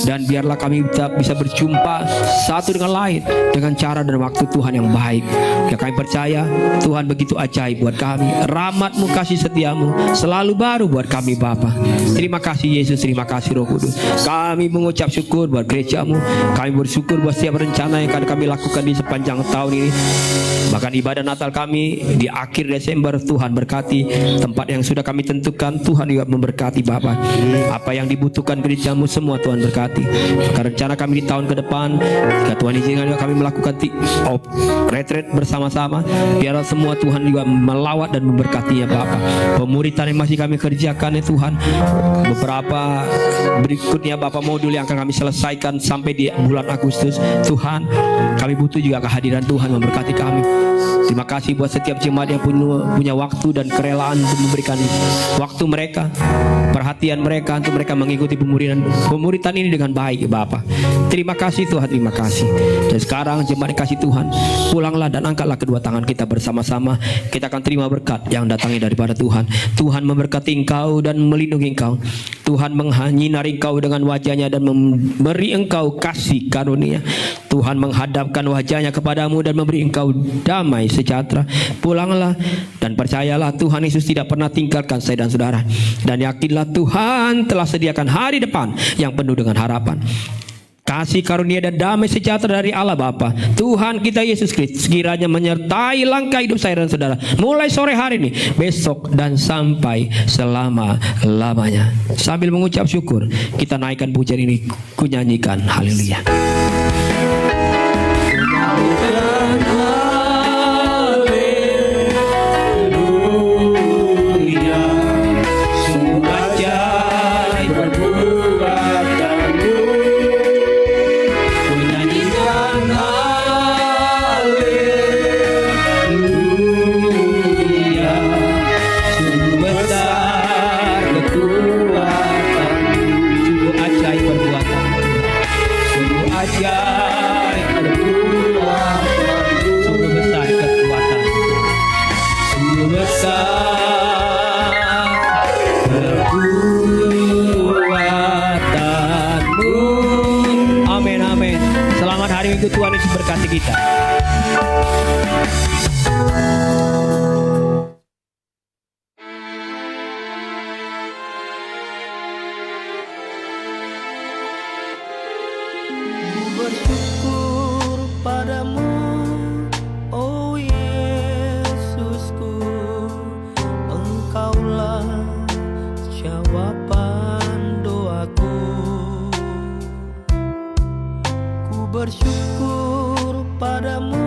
Dan biarlah kami bisa berjumpa satu dengan lain dengan cara dan waktu Tuhan yang baik. Ya, kami percaya Tuhan begitu ajaib buat kami. Rahmat-Mu, kasih setia-Mu selalu baru buat kami Bapa. Terima kasih Yesus, terima kasih Roh Kudus. Kami mengucap syukur buat gereja-Mu. Kami bersyukur buat setiap rencana yang akan kami lakukan di sepanjang tahun ini. Bahkan ibadah Natal kami di akhir Desember, Tuhan berkati. Tempat yang sudah kami tentukan, Tuhan juga memberkati Bapa. Apa yang dibutuhkan gereja-Mu semua Tuhan berkati. Karena rencana kami di tahun ke depan, jika Tuhan izinkan juga kami melakukan retreat bersama-sama, biarlah semua Tuhan juga melawat dan memberkatinya Bapa. Pemuritan yang masih kami kerjakan ya Tuhan, beberapa berikutnya Bapa modul yang akan kami selesaikan sampai di bulan Agustus, Tuhan kami butuh juga kehadiran Tuhan memberkati kami. Terima kasih buat setiap jemaat yang punya waktu dan kerelaan untuk memberikan waktu mereka, perhatian mereka untuk mereka mengikuti pemuritan ini dengan baik Bapa. Terima kasih Tuhan, terima kasih. Dan sekarang jemaat kasih Tuhan, pulanglah dan angkatlah kedua tangan kita bersama-sama. Kita akan terima berkat yang datangnya daripada Tuhan. Tuhan memberkati engkau dan melindungi engkau. Tuhan menyinari engkau dengan wajahnya dan memberi engkau kasih karunia. Tuhan menghadapkan wajahnya kepadamu dan memberi engkau damai sejahtera. Pulanglah dan percayalah Tuhan Yesus tidak pernah tinggalkan saya dan saudara. Dan yakinlah Tuhan telah sediakan hari depan yang penuh dengan harapan. Kasih karunia dan damai sejahtera dari Allah Bapa, Tuhan kita Yesus Kristus sekiranya menyertai langkah hidup saya dan saudara mulai sore hari ini, besok dan sampai selama-lamanya. Sambil mengucap syukur, kita naikkan pujian ini, ku nyanyikan haleluya. Tuhan Yesus berkati kita. Bersyukur padamu, oh Yesusku, Engkaulah jawaban doaku. Ku bersyukur padamu,